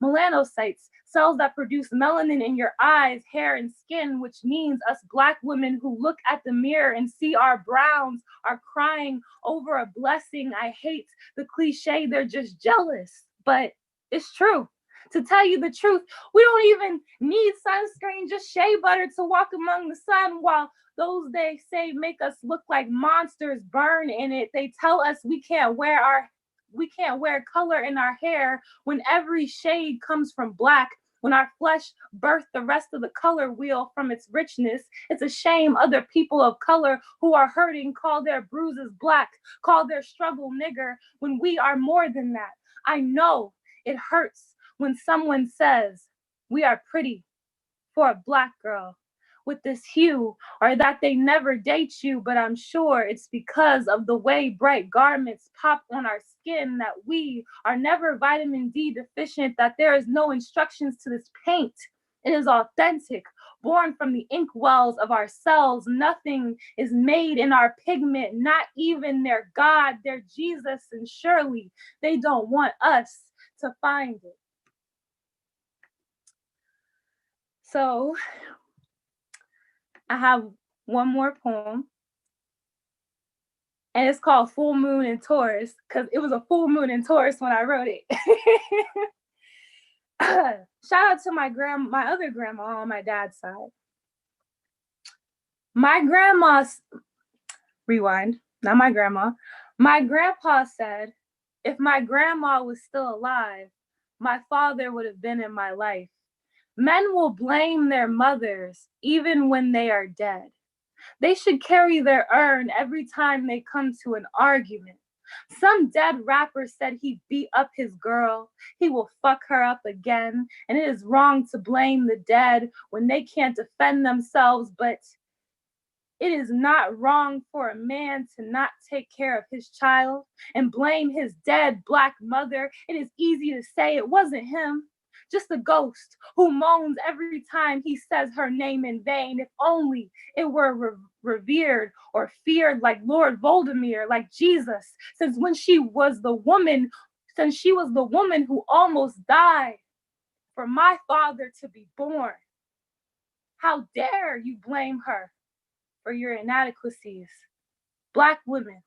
Speaker 7: Melanocytes, cells that produce melanin in your eyes, hair, and skin, which means us black women who look at the mirror and see our browns are crying over a blessing. I hate the cliche, they're just jealous, but it's true. To tell you the truth, we don't even need sunscreen, just shea butter to walk among the sun, while those they say make us look like monsters burn in it. They tell us we can't wear color in our hair when every shade comes from black. When our flesh birthed the rest of the color wheel from its richness, it's a shame other people of color who are hurting call their bruises black, call their struggle nigger, when we are more than that. I know it hurts when someone says we are pretty for a black girl with this hue, or that they never date you, but I'm sure it's because of the way bright garments pop on our skin that we are never vitamin D deficient, that there is no instructions to this paint. It is authentic, born from the ink wells of our cells. Nothing is made in our pigment, not even their God, their Jesus, and surely they don't want us to find it. So I have one more poem, and it's called Full Moon in Taurus, because it was a full moon in Taurus when I wrote it. Shout out to my other grandma on my dad's side. My grandpa said, if my grandma was still alive, my father would have been in my life. Men will blame their mothers even when they are dead. They should carry their urn every time they come to an argument. Some dead rapper said he beat up his girl. He will fuck her up again. And it is wrong to blame the dead when they can't defend themselves, but it is not wrong for a man to not take care of his child and blame his dead black mother. It is easy to say it wasn't him. Just a ghost who moans every time he says her name in vain. If only it were revered or feared like Lord Voldemort, like Jesus, since she was the woman who almost died for my father to be born. How dare you blame her for your inadequacies? Black women,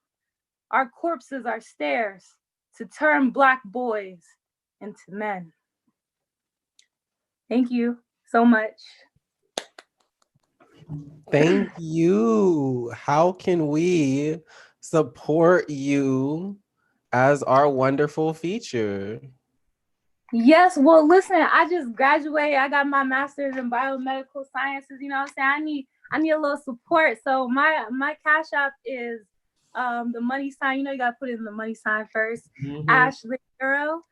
Speaker 7: our corpses are stairs to turn black boys into men. Thank you so much.
Speaker 1: Thank you. How can we support you as our wonderful feature.
Speaker 7: Yes, well, listen, I just graduated. I got my master's in biomedical sciences. You know what I'm saying? I need a little support. So my Cash App is the money sign. You know, you gotta put in the money sign first. Ashley Hero.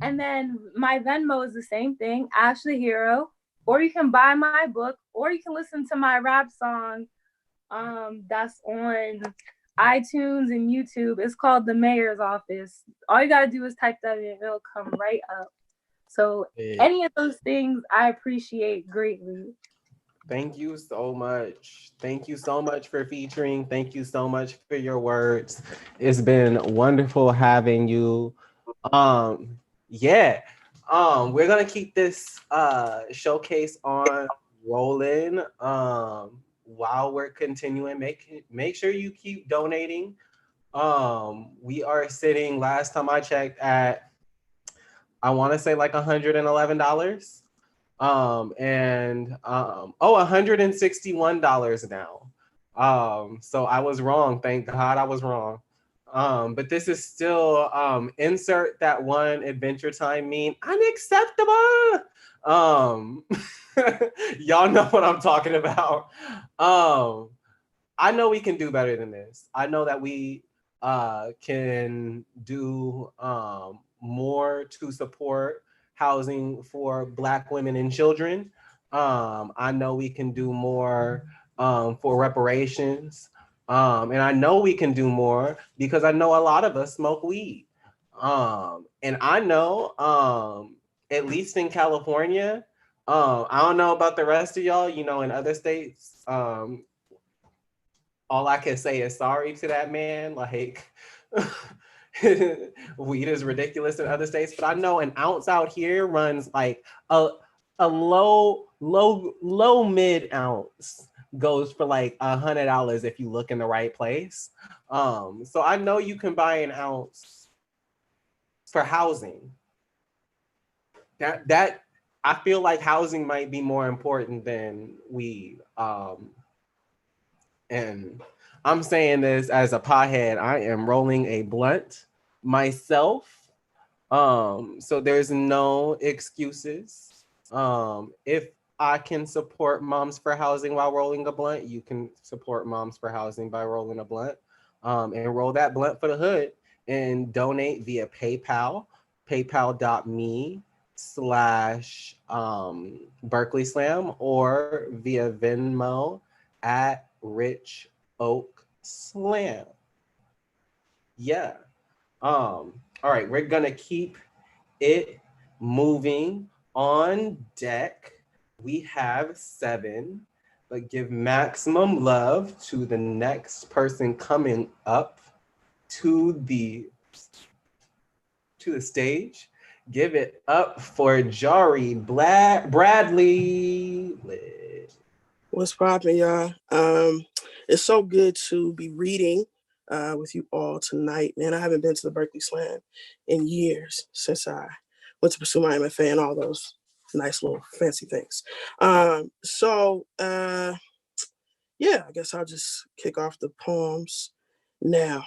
Speaker 7: And then my Venmo is the same thing, Ashley Hero. Or you can buy my book, or you can listen to my rap song that's on iTunes and YouTube. It's called The Mayor's Office. All you gotta do is type that in, it'll come right up. So any of those things I appreciate greatly.
Speaker 1: Thank you so much. Thank you so much for featuring. Thank you so much for your words. It's been wonderful having you. Yeah. We're gonna keep this showcase on rolling. While we're continuing, make sure you keep donating. We are sitting, last time I checked, at I want to say like $111. $161 now. So I was wrong. Thank God I was wrong. But this is still insert that one Adventure Time meme. Unacceptable. Y'all know what I'm talking about. I know we can do better than this. I know that we can do more to support housing for Black women and children. I know we can do more for reparations. And I know we can do more because I know a lot of us smoke weed. And I know, at least in California, I don't know about the rest of y'all, you know, in other states, all I can say is sorry to that man. Like, weed is ridiculous in other states, but I know an ounce out here runs like a low mid ounce goes for like $100 if you look in the right place. So I know you can buy an ounce for housing. That I feel like housing might be more important than weed. And I'm saying this as a pothead. I am rolling a blunt myself. So there's no excuses. If I can support Moms for Housing while rolling a blunt, you can support Moms for Housing by rolling a blunt. And roll that blunt for the hood and donate via PayPal, paypal.me/Berkeley Slam, or via Venmo at Rich Oak Slam. Yeah. All right, we're gonna keep it moving. On deck, we have 7, but give maximum love to the next person coming up to the stage. Give it up for Jari Bradley.
Speaker 8: What's poppin', y'all? It's so good to be reading with you all tonight, man. I haven't been to the Berkeley Slam in years, since I went to pursue my MFA and all those nice little fancy things. Yeah, I guess I'll just kick off the poems now.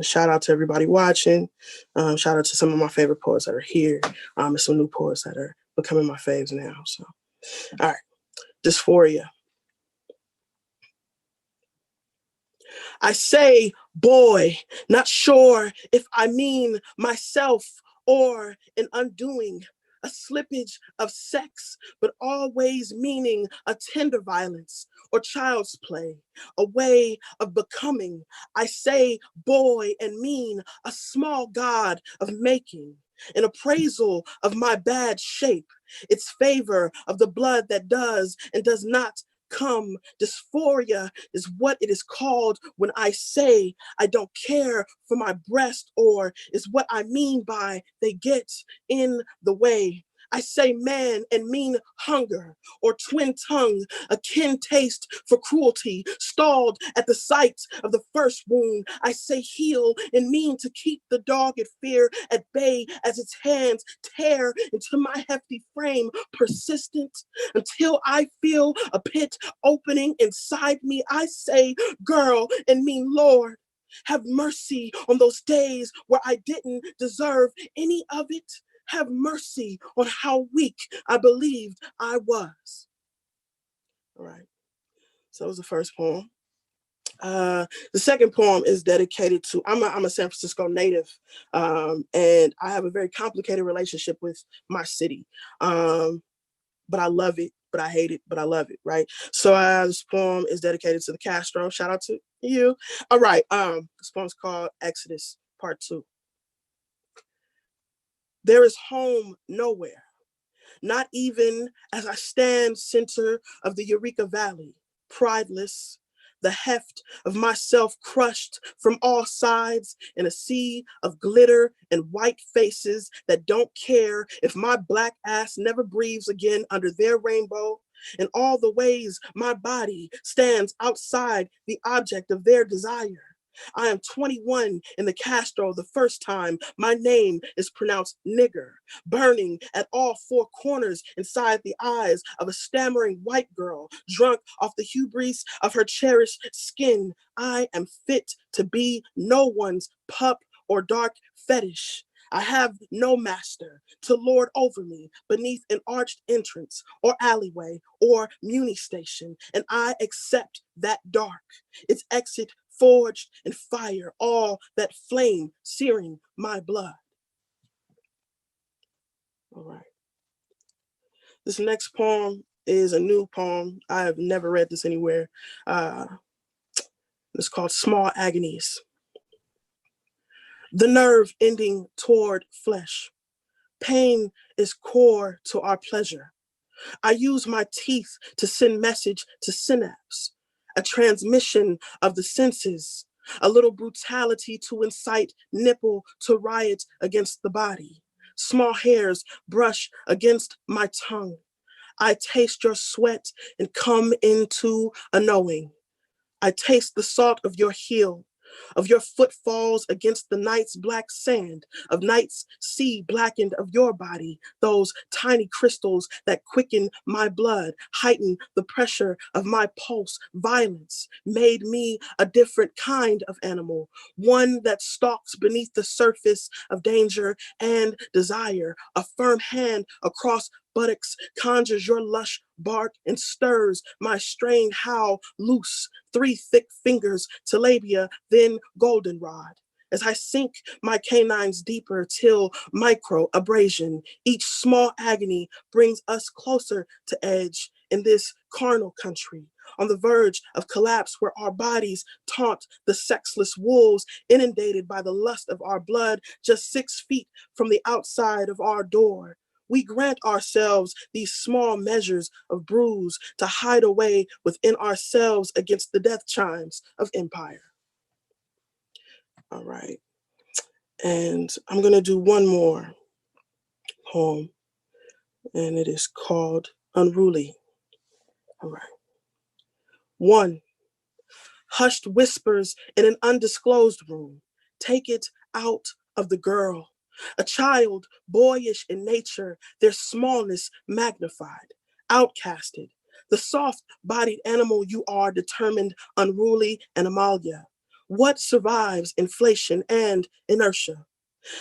Speaker 8: Shout out to everybody watching. Shout out to some of my favorite poets that are here, and some new poets that are becoming my faves now. So, all right. Dysphoria. I say, boy, not sure if I mean myself or an undoing, a slippage of sex, but always meaning a tender violence or child's play, a way of becoming. I say, boy, and mean a small god of making, an appraisal of my bad shape, its favor of the blood that does and does not come. Dysphoria is what it is called when I say I don't care for my breast, or is what I mean by they get in the way. I say man and mean hunger, or twin tongue, a kin taste for cruelty, stalled at the sight of the first wound. I say heal and mean to keep the dogged fear at bay as its hands tear into my hefty frame, persistent until I feel a pit opening inside me. I say girl and mean Lord, Have mercy on those days where I didn't deserve any of it. Have mercy on how weak I believed I was. All right. So that was the first poem. The second poem is dedicated to, I'm a San Francisco native, and I have a very complicated relationship with my city. But I love it, but I hate it, but I love it, right? So this poem is dedicated to the Castro. Shout out to you. All right, this poem's called Exodus, Part 2. There is home nowhere, not even as I stand center of the Eureka Valley, prideless, the heft of myself crushed from all sides in a sea of glitter and white faces that don't care if my black ass never breathes again under their rainbow, and all the ways my body stands outside the object of their desire. I am 21 in the Castro the first time my name is pronounced nigger, burning at all four corners inside the eyes of a stammering white girl, drunk off the hubris of her cherished skin. I am fit to be no one's pup or dark fetish. I have no master to lord over me beneath an arched entrance or alleyway or muni station, and I accept that dark, its exit forged in fire, all that flame searing my blood. All right. This next poem is a new poem. I have never read this anywhere. It's called Small Agonies. The nerve ending toward flesh. Pain is core to our pleasure. I use my teeth to send message to synapse, a transmission of the senses, a little brutality to incite nipple to riot against the body. Small hairs brush against my tongue. I taste your sweat and come into a knowing. I taste the salt of your heel, of your footfalls against the night's black sand, of night's sea blackened of your body, those tiny crystals that quicken my blood, heighten the pressure of my pulse. Violence made me a different kind of animal, one that stalks beneath the surface of danger and desire. A firm hand across buttocks conjures your lush bark and stirs my strained howl loose. 3 thick fingers to labia, then goldenrod. As I sink my canines deeper till micro abrasion, each small agony brings us closer to edge in this carnal country, on the verge of collapse where our bodies taunt the sexless wolves inundated by the lust of our blood just 6 feet from the outside of our door. We grant ourselves these small measures of bruise to hide away within ourselves against the death chimes of empire. All right. And I'm going to do one more poem, and it is called Unruly. All right. 1. Hushed whispers in an undisclosed room. Take it out of the girl. A child, boyish in nature, their smallness magnified, outcasted. The soft-bodied animal you are, determined, unruly, and Amalia. What survives inflation and inertia?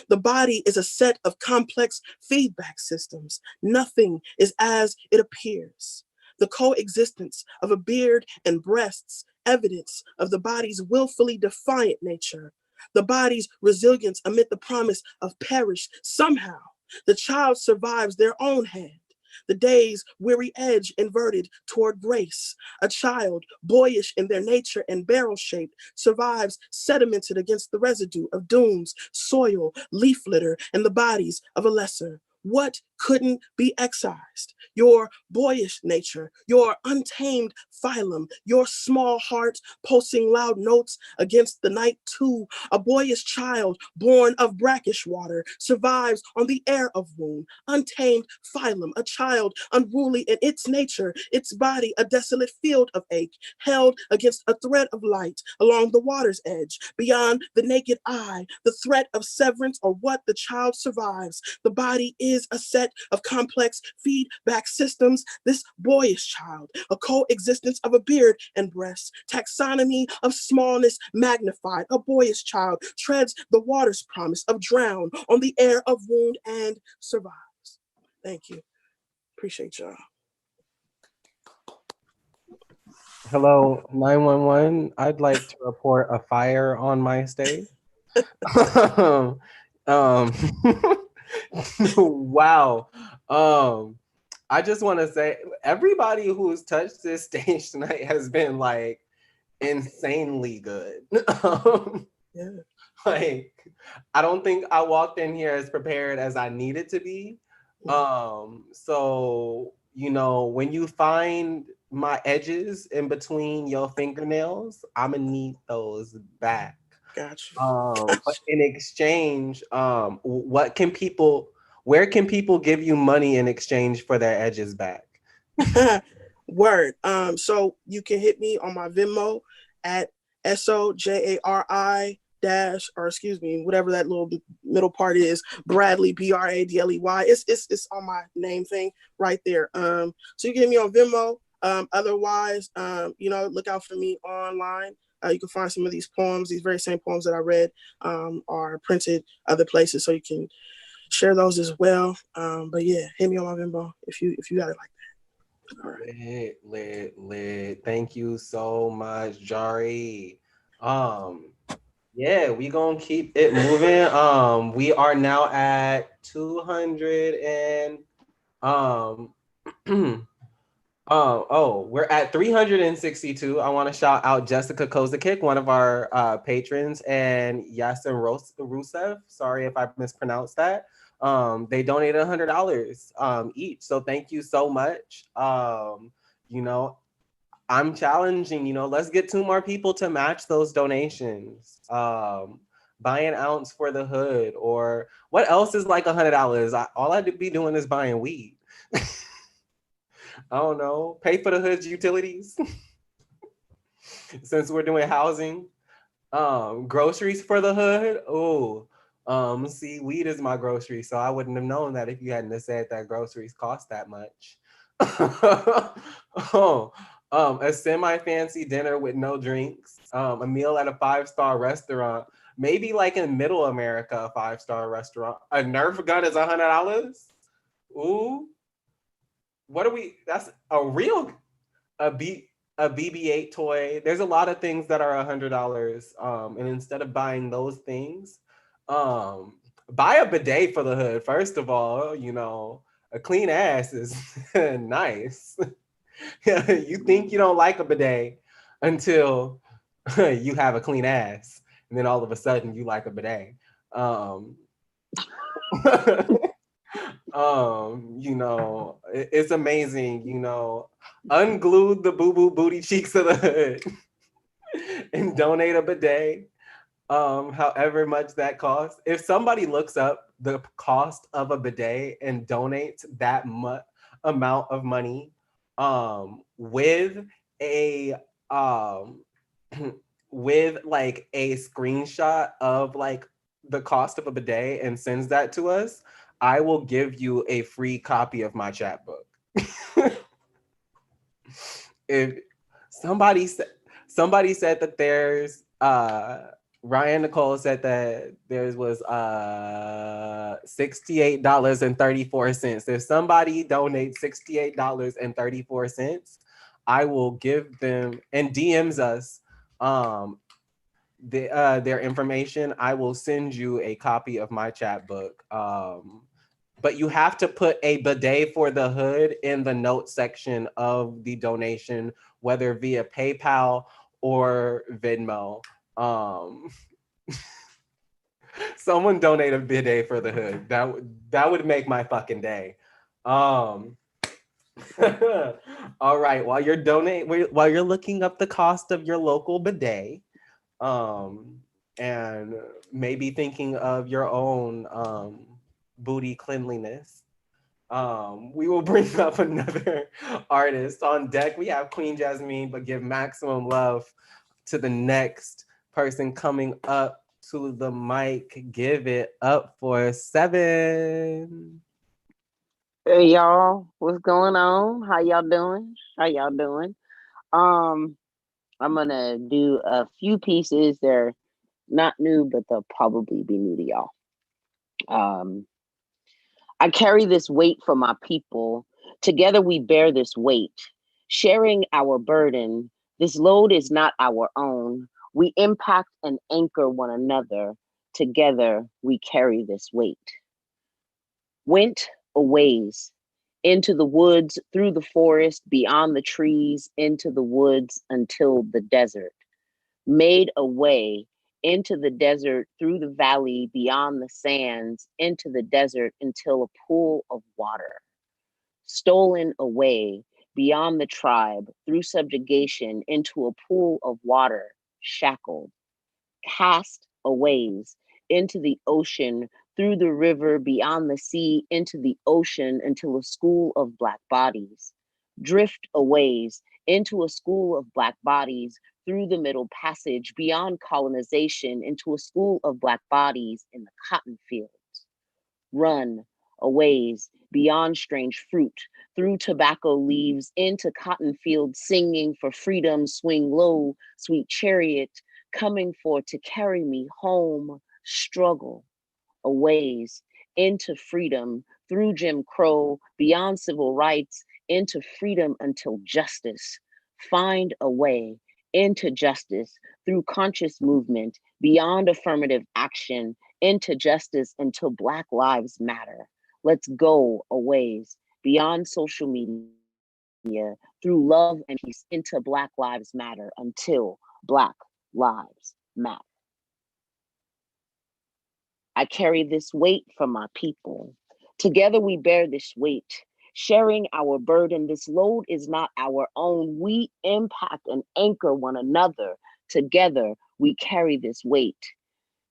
Speaker 8: The body is a set of complex feedback systems. Nothing is as it appears. The coexistence of a beard and breasts, evidence of the body's willfully defiant nature. The body's resilience amid the promise of perish. Somehow, the child survives their own hand. The day's weary edge inverted toward grace. A child, boyish in their nature and barrel-shaped, survives sedimented against the residue of dunes, soil, leaf litter, and the bodies of a lesser. What couldn't be excised? Your boyish nature, your untamed phylum, your small heart pulsing loud notes against the night too. A boyish child born of brackish water survives on the air of womb. Untamed phylum, a child unruly in its nature, its body a desolate field of ache, held against a thread of light along the water's edge. Beyond the naked eye, the threat of severance or what the child survives. The body is is a set of complex feedback systems. This boyish child, a coexistence of a beard and breasts, taxonomy of smallness magnified. A boyish child treads the water's promise of drown on the air of wound and survives. Thank you. Appreciate y'all.
Speaker 1: Hello, 911. I'd like to report a fire on my stage. um, wow. I just want to say everybody who's touched this stage tonight has been like insanely good.
Speaker 8: Yeah.
Speaker 1: Like, I don't think I walked in here as prepared as I needed to be. So, you know, when you find my edges in between your fingernails, I'm gonna need those back.
Speaker 8: Gotcha.
Speaker 1: But in exchange, where can people give you money in exchange for their edges back?
Speaker 8: Word. So you can hit me on my Venmo at SOJARI whatever that little middle part is, Bradley, BRADLEY. It's on my name thing right there. So you can hit me on Venmo. Otherwise, look out for me online. You can find some of these poems, these very same poems that I read, are printed other places, so you can share those as well. But yeah, hit me on my Venmo if you got it like that. All right.
Speaker 1: Lit. Thank you so much, Jari. Yeah, we gonna keep it moving. We are now at 200 and we're at 362. I want to shout out Jessica Kozakic, one of our patrons, and Yasin Rusev. Sorry if I mispronounced that. They donated $100 each. So thank you so much. I'm challenging, let's get 2 more people to match those donations. Buy an ounce for the hood, or what else is like $100? All I'd be doing is buying weed. I don't know, pay for the hood's utilities. Since we're doing housing. Groceries for the hood. Oh, see, weed is my grocery, so I wouldn't have known that if you hadn't have said that groceries cost that much. A semi-fancy dinner with no drinks, a meal at a 5-star restaurant, maybe like in Middle America, a 5-star restaurant. A Nerf gun is $100. Ooh, what are we? That's a real a BB-8 toy. There's a lot of things that are $100. And instead of buying those things, buy a bidet for the hood. First of all, a clean ass is nice. You think you don't like a bidet until you have a clean ass, and then all of a sudden you like a bidet. It's amazing. Unglued the boo-boo booty cheeks of the hood and donate a bidet. However much that costs. If somebody looks up the cost of a bidet and donates that amount of money, with a with like a screenshot of like the cost of a bidet and sends that to us, I will give you a free copy of my chapbook. If somebody said that there's Ryan Nicole said that there was $68.34. If somebody donates $68.34, I will give them, and DMs us their information. I will send you a copy of my chapbook. But you have to put a bidet for the hood in the notes section of the donation, whether via PayPal or Venmo. Someone donate a bidet for the hood. That would make my fucking day. All right, while you're looking up the cost of your local bidet, and maybe thinking of your own booty cleanliness, we will bring up another artist on deck. We have Queen Jasmine, but give maximum love to the next person coming up to the mic. Give it up for 7.
Speaker 4: Hey y'all, what's going on? How y'all doing? How y'all doing? Um, I'm gonna do a few pieces. They're not new, but they'll probably be new to y'all. I carry this weight for my people. Together we bear this weight, sharing our burden. This load is not our own. We impact and anchor one another. Together we carry this weight. Went a ways into the woods, through the forest, beyond the trees, into the woods until the desert. Made a way into the desert, through the valley, beyond the sands, into the desert until a pool of water. Stolen away beyond the tribe, through subjugation, into a pool of water, shackled. Cast aways into the ocean, through the river, beyond the sea, into the ocean until a school of Black bodies. Drift aways into a school of Black bodies, through the Middle Passage, beyond colonization, into a school of Black bodies in the cotton fields. Run a ways beyond strange fruit, through tobacco leaves, into cotton fields, singing for freedom, swing low, sweet chariot, coming for to carry me home, struggle a ways into freedom, through Jim Crow, beyond civil rights, into freedom until justice. Find a way into justice through conscious movement, beyond affirmative action, into justice until Black lives matter. Let's go a ways beyond social media, through love and peace, into Black lives matter until Black lives matter. I carry this weight for my people. Together we bear this weight, sharing our burden. This load is not our own. We impact and anchor one another. Together we carry this weight.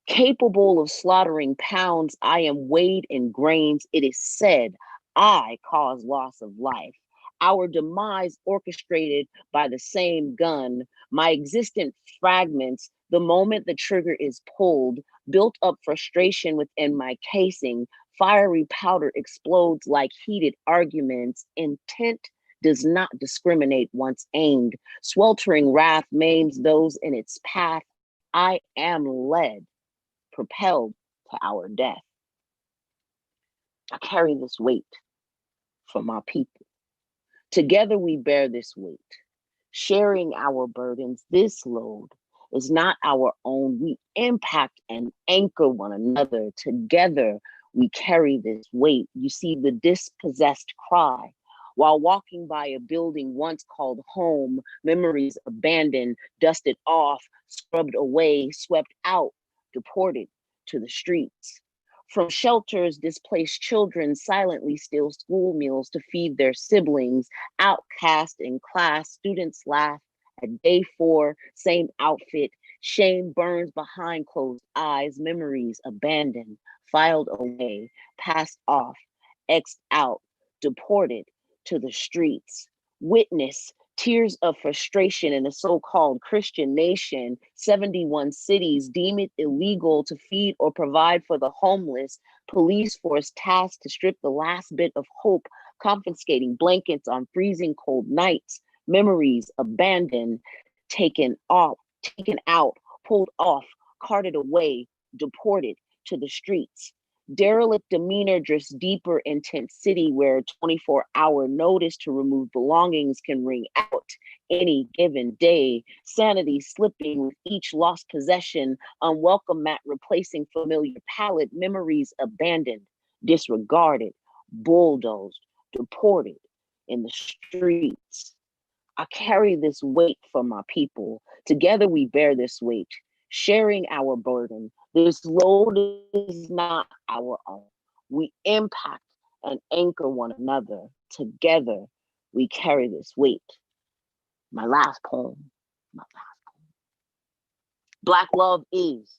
Speaker 4: Capable of slaughtering pounds, I am weighed in grains. It is said, I cause loss of life. Our demise orchestrated by the same gun. My existent fragments, the moment the trigger is pulled, built up frustration within my casing. Fiery powder explodes like heated arguments. Intent does not discriminate once aimed. Sweltering wrath maims those in its path. I am led, propelled to our death. I carry this weight for my people. Together we bear this weight, sharing our burdens. This load is not our own. We impact and anchor one another. Together we carry this weight. You see the dispossessed cry while walking by a building once called home, memories abandoned, dusted off, scrubbed away, swept out, deported to the streets. From shelters, displaced children silently steal school meals to feed their siblings. Outcast in class, students laugh at day 4, same outfit. Shame burns behind closed eyes, memories abandoned, filed away, passed off, X'd out, deported to the streets. Witness tears of frustration in a so-called Christian nation. 71 cities deem it illegal to feed or provide for the homeless. Police force tasked to strip the last bit of hope, confiscating blankets on freezing cold nights. Memories abandoned, taken out, pulled off, carted away, deported to the streets. Derelict demeanor drifts deeper in tent city where 24-hour notice to remove belongings can ring out any given day. Sanity slipping with each lost possession. Unwelcome mat replacing familiar palette. Memories abandoned, disregarded, bulldozed, deported in the streets. I carry this weight for my people. Together we bear this weight, sharing our burden. This load is not our own. We impact and anchor one another. Together we carry this weight. My last poem. Black love is.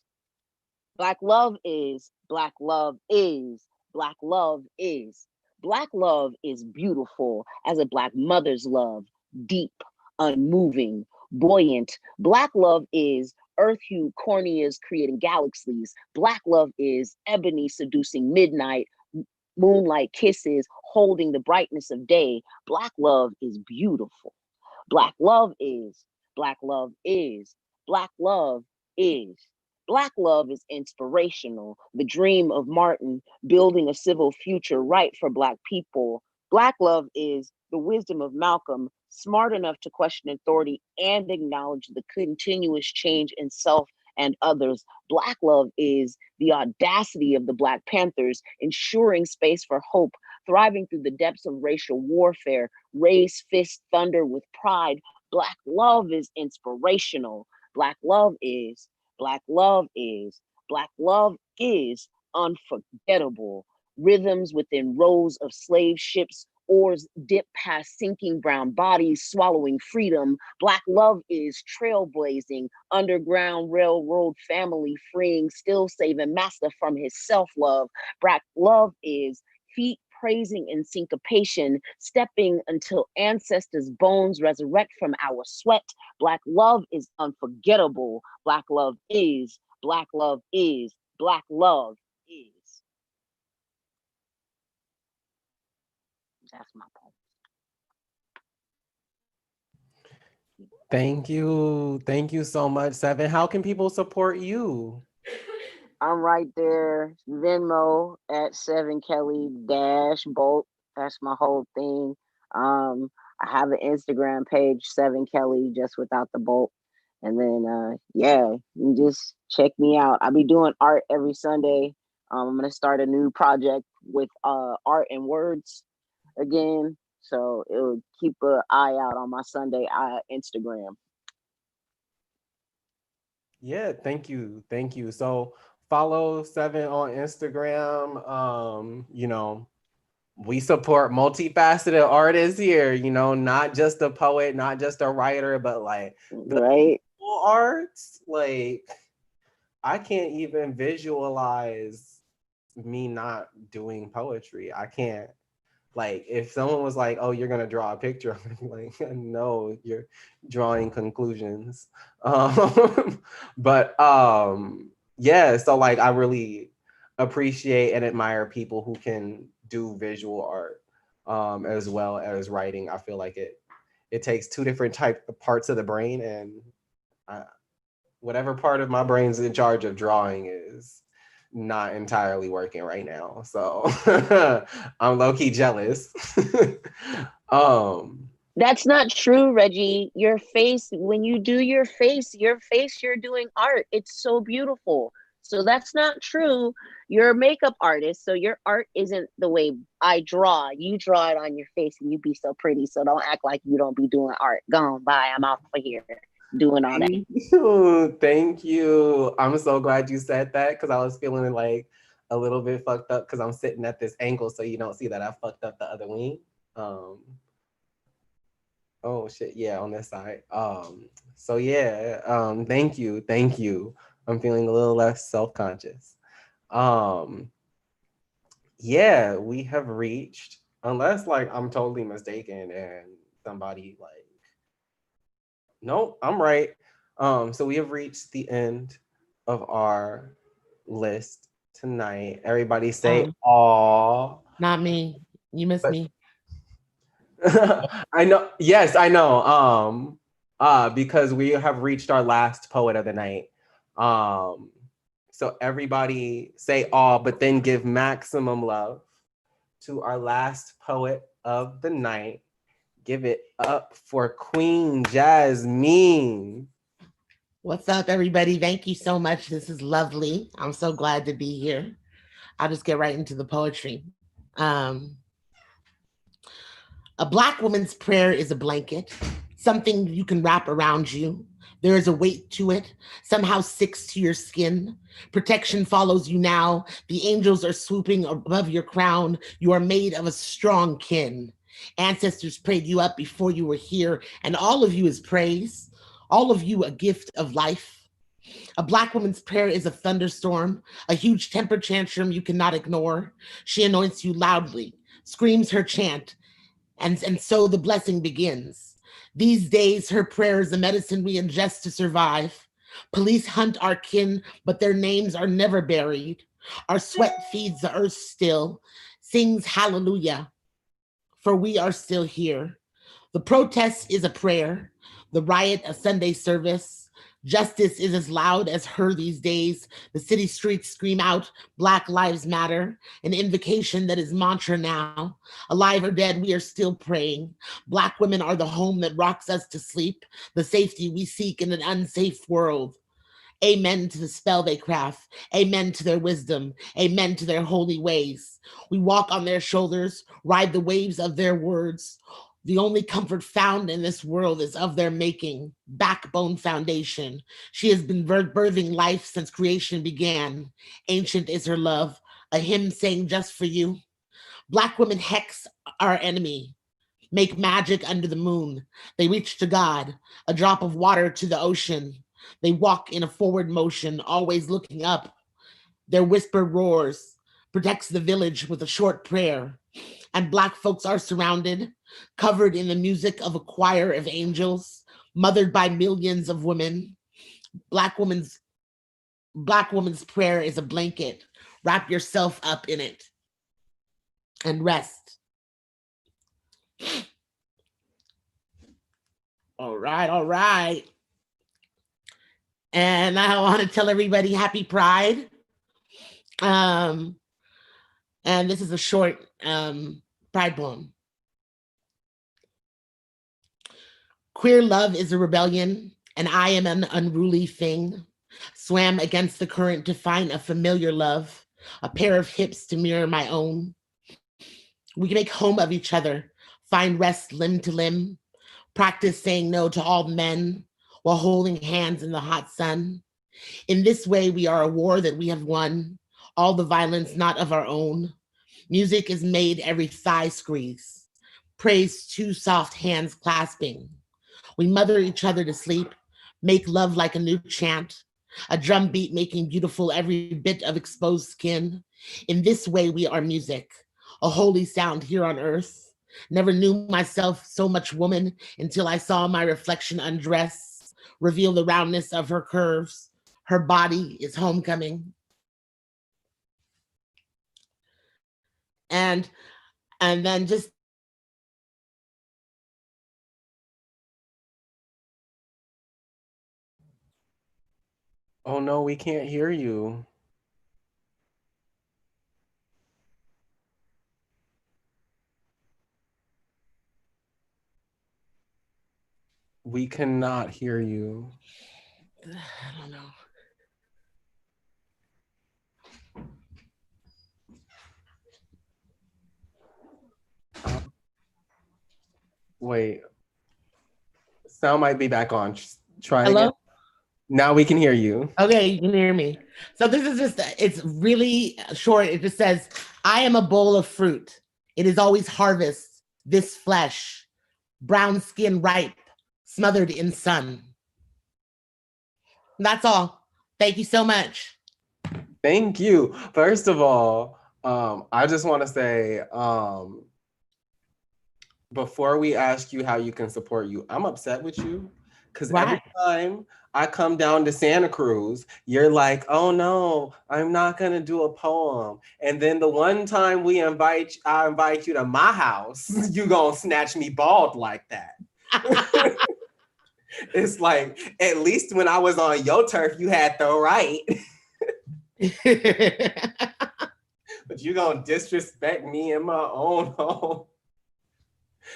Speaker 4: Black love is. Black love is. Black love is. Black love is beautiful as a Black mother's love, deep, unmoving, buoyant. Black love is earth hue corneas creating galaxies. Black love is ebony seducing midnight, moonlight kisses, holding the brightness of day. Black love is beautiful. Black love is, Black love is, Black love is. Black love is inspirational. The dream of Martin, building a civil future right for Black people. Black love is the wisdom of Malcolm, smart enough to question authority and acknowledge the continuous change in self and others. Black love is the audacity of the Black Panthers, ensuring space for hope, thriving through the depths of racial warfare, raise fist thunder with pride. Black love is inspirational. Black love is, Black love is, Black love is unforgettable. Rhythms within rows of slave ships, oars dip past sinking brown bodies, swallowing freedom. Black love is trailblazing, underground railroad family freeing, still saving master from his self-love. Black love is feet praising in syncopation, stepping until ancestors' bones resurrect from our sweat. Black love is unforgettable. Black love is, Black love is, Black love is. That's my poem.
Speaker 1: Thank you. Thank you so much, Seven. How can people support you?
Speaker 4: I'm right there. Venmo at 7Kelly-Bolt. That's my whole thing. I have an Instagram page, 7Kelly, just without the bolt. And then, yeah, you just check me out. I be doing art every Sunday. I'm going to start a new project with art and words again. So it'll keep an eye out on my Sunday Instagram.
Speaker 1: Yeah, thank you. Thank you. So follow Seven on Instagram. You know, we support multifaceted artists here, you know, not just a poet, not just a writer, but like
Speaker 4: right
Speaker 1: arts. Like I can't even visualize me not doing poetry. I can't. Like if someone was like, oh, you're gonna draw a picture, I'm like, no, you're drawing conclusions. But yeah, so like I really appreciate and admire people who can do visual art as well as writing. I feel like it takes two different parts of the brain, and whatever part of my brain's in charge of drawing is not entirely working right now. So I'm low-key jealous.
Speaker 4: That's not true, Reggie. Your face, when you do your face, you're doing art. It's so beautiful. So that's not true. You're a makeup artist, so your art isn't the way I draw. You draw it on your face and you be so pretty. So don't act like you don't be doing art. Go on, bye. I'm off of here doing all that.
Speaker 1: Thank you. I'm so glad you said that because I was feeling like a little bit fucked up because I'm sitting at this angle so you don't see that I fucked up the other wing. Oh shit, yeah, on this side. So yeah, thank you. I'm feeling a little less self-conscious. Yeah, we have reached, unless like I'm totally mistaken and somebody like, nope, I'm right. So we have reached the end of our list tonight. Everybody say aw.
Speaker 9: Not me. You missed me.
Speaker 1: I know. Yes, I know. Because we have reached our last poet of the night. So everybody say aw, but then give maximum love to our last poet of the night. Give it up for Queen Jasmine.
Speaker 9: What's up, everybody? Thank you so much. This is lovely. I'm so glad to be here. I'll just get right into the poetry. A Black woman's prayer is a blanket, something you can wrap around you. There is a weight to it, somehow sticks to your skin. Protection follows you now. The angels are swooping above your crown. You are made of a strong kin. Ancestors prayed you up before you were here, and all of you is praise. All of you a gift of life. A Black woman's prayer is a thunderstorm, a huge temper tantrum you cannot ignore. She anoints you loudly, screams her chant, and so the blessing begins. These days, her prayer is the medicine we ingest to survive. Police hunt our kin, but their names are never buried. Our sweat feeds the earth still. sings hallelujah, for we are still here. The protest is a prayer, the riot a Sunday service. Justice is as loud as her these days. The city streets scream out, Black Lives Matter, an invocation that is mantra now. Alive or dead, we are still praying. Black women are the home that rocks us to sleep, the safety we seek in an unsafe world. Amen to the spell they craft. Amen to their wisdom. Amen to their holy ways. We walk on their shoulders, ride the waves of their words. The only comfort found in this world is of their making, backbone foundation. She has been birthing life since creation began. Ancient is her love, a hymn sang just for you. Black women hex our enemy, make magic under the moon. They reach to God, a drop of water to the ocean. They walk in a forward motion, always looking up. Their whisper roars, protects the village with a short prayer. And Black folks are surrounded, covered in the music of a choir of angels, mothered by millions of women. Black woman's prayer is a blanket. Wrap yourself up in it and rest. All right, all right. And I want to tell everybody happy Pride. And this is a short Pride poem. Queer love is a rebellion, and I am an unruly thing. Swam against the current to find a familiar love, a pair of hips to mirror my own. We can make home of each other, find rest limb to limb, practice saying no to all men while holding hands in the hot sun. In this way, we are a war that we have won, all the violence not of our own. Music is made every thigh squeeze, praise two soft hands clasping. We mother each other to sleep, make love like a new chant, a drum beat making beautiful every bit of exposed skin. In this way, we are music, a holy sound here on earth. Never knew myself so much woman until I saw my reflection undress, reveal the roundness of her curves. Her body is homecoming. And then just
Speaker 1: Oh no, we can't hear you. We cannot hear you.
Speaker 9: I don't know.
Speaker 1: Wait, sound might be back on. Try
Speaker 9: Hello?
Speaker 1: again. Now we can hear you.
Speaker 9: Okay, you can hear me. So this is just, it's really short. It just says, I am a bowl of fruit. It is always harvest, this flesh, brown skin ripe, smothered in sun. That's all. Thank you so much.
Speaker 1: Thank you. First of all, I just want to say, before we ask you how you can support you, I'm upset with you because every time I come down to Santa Cruz, you're like, oh no, I'm not gonna do a poem. And then the one time I invite you to my house, you gonna snatch me bald like that. It's like, at least when I was on your turf, you had the right. But you gonna disrespect me in my own home.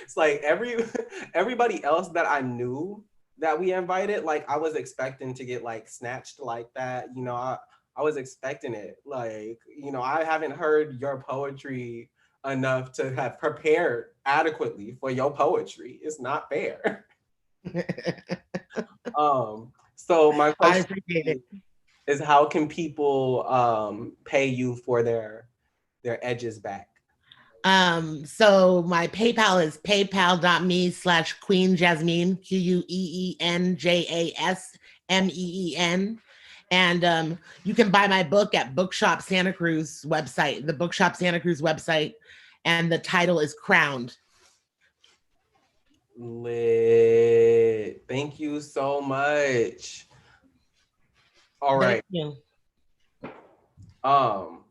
Speaker 1: It's like everybody else that I knew that we invited, like I was expecting to get like snatched like that. You know, I was expecting it. Like, you know, I haven't heard your poetry enough to have prepared adequately for your poetry. It's not fair. So my question is how can people pay you for their edges back?
Speaker 9: So my PayPal is paypal.me/Queen Jasmine, QueenJasmeen. And you can buy my book at Bookshop Santa Cruz website, the Bookshop Santa Cruz website. And the title is Crowned.
Speaker 1: Lit. Thank you so much. All right.
Speaker 9: Thank you.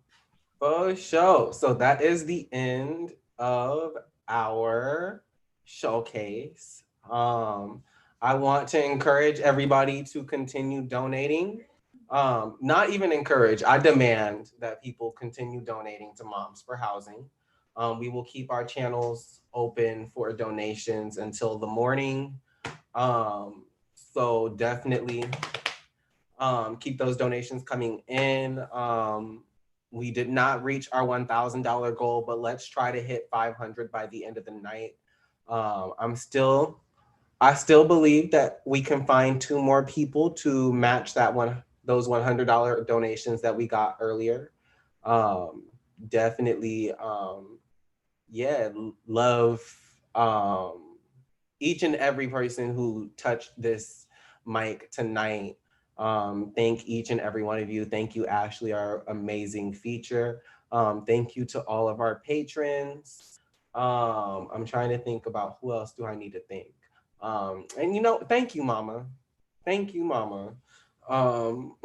Speaker 1: For sure. So that is the end of our showcase. I want to encourage everybody to continue donating. Not even encourage, I demand that people continue donating to Moms for Housing. We will keep our channels open for donations until the morning. So definitely keep those donations coming in. We did not reach our $1,000 goal, but let's try to hit 500 by the end of the night. I still believe that we can find 2 more people to match those $100 donations that we got earlier. Definitely, yeah, love each and every person who touched this mic tonight. Thank each and every one of you. Thank you, Ashley, our amazing feature. Thank you to all of our patrons. I'm trying to think about who else do I need to thank. And thank you, Mama. Thank you, Mama. Um,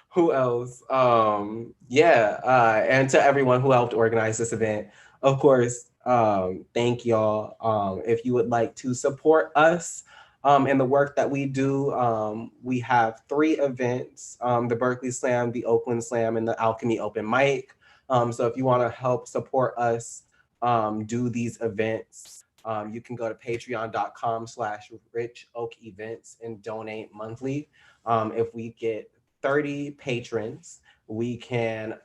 Speaker 1: who else? And to everyone who helped organize this event, of course. Thank y'all. If you would like to support us in the work that we do, we have 3 events: the Berkeley Slam, the Oakland Slam, and the Alchemy Open Mic. So if you want to help support us do these events, you can go to patreon.com/richoakevents and donate monthly. If we get 30 patrons, we can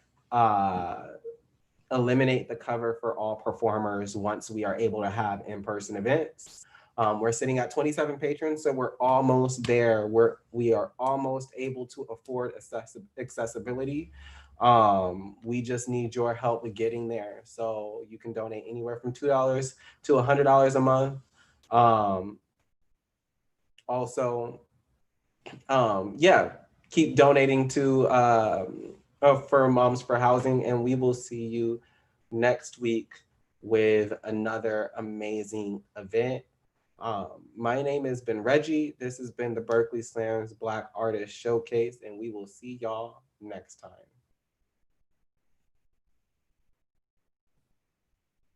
Speaker 1: eliminate the cover for all performers once we are able to have in-person events. We're sitting at 27 patrons, so we're almost there. We are almost able to afford accessibility. We just need your help with getting there. So you can donate anywhere from $2 to $100 a month. Also, keep donating to for Moms for Housing, and we will see you next week with another amazing event. My name has been Reggie. This has been the Berkeley Slam's Black Artist Showcase, and we will see y'all next time.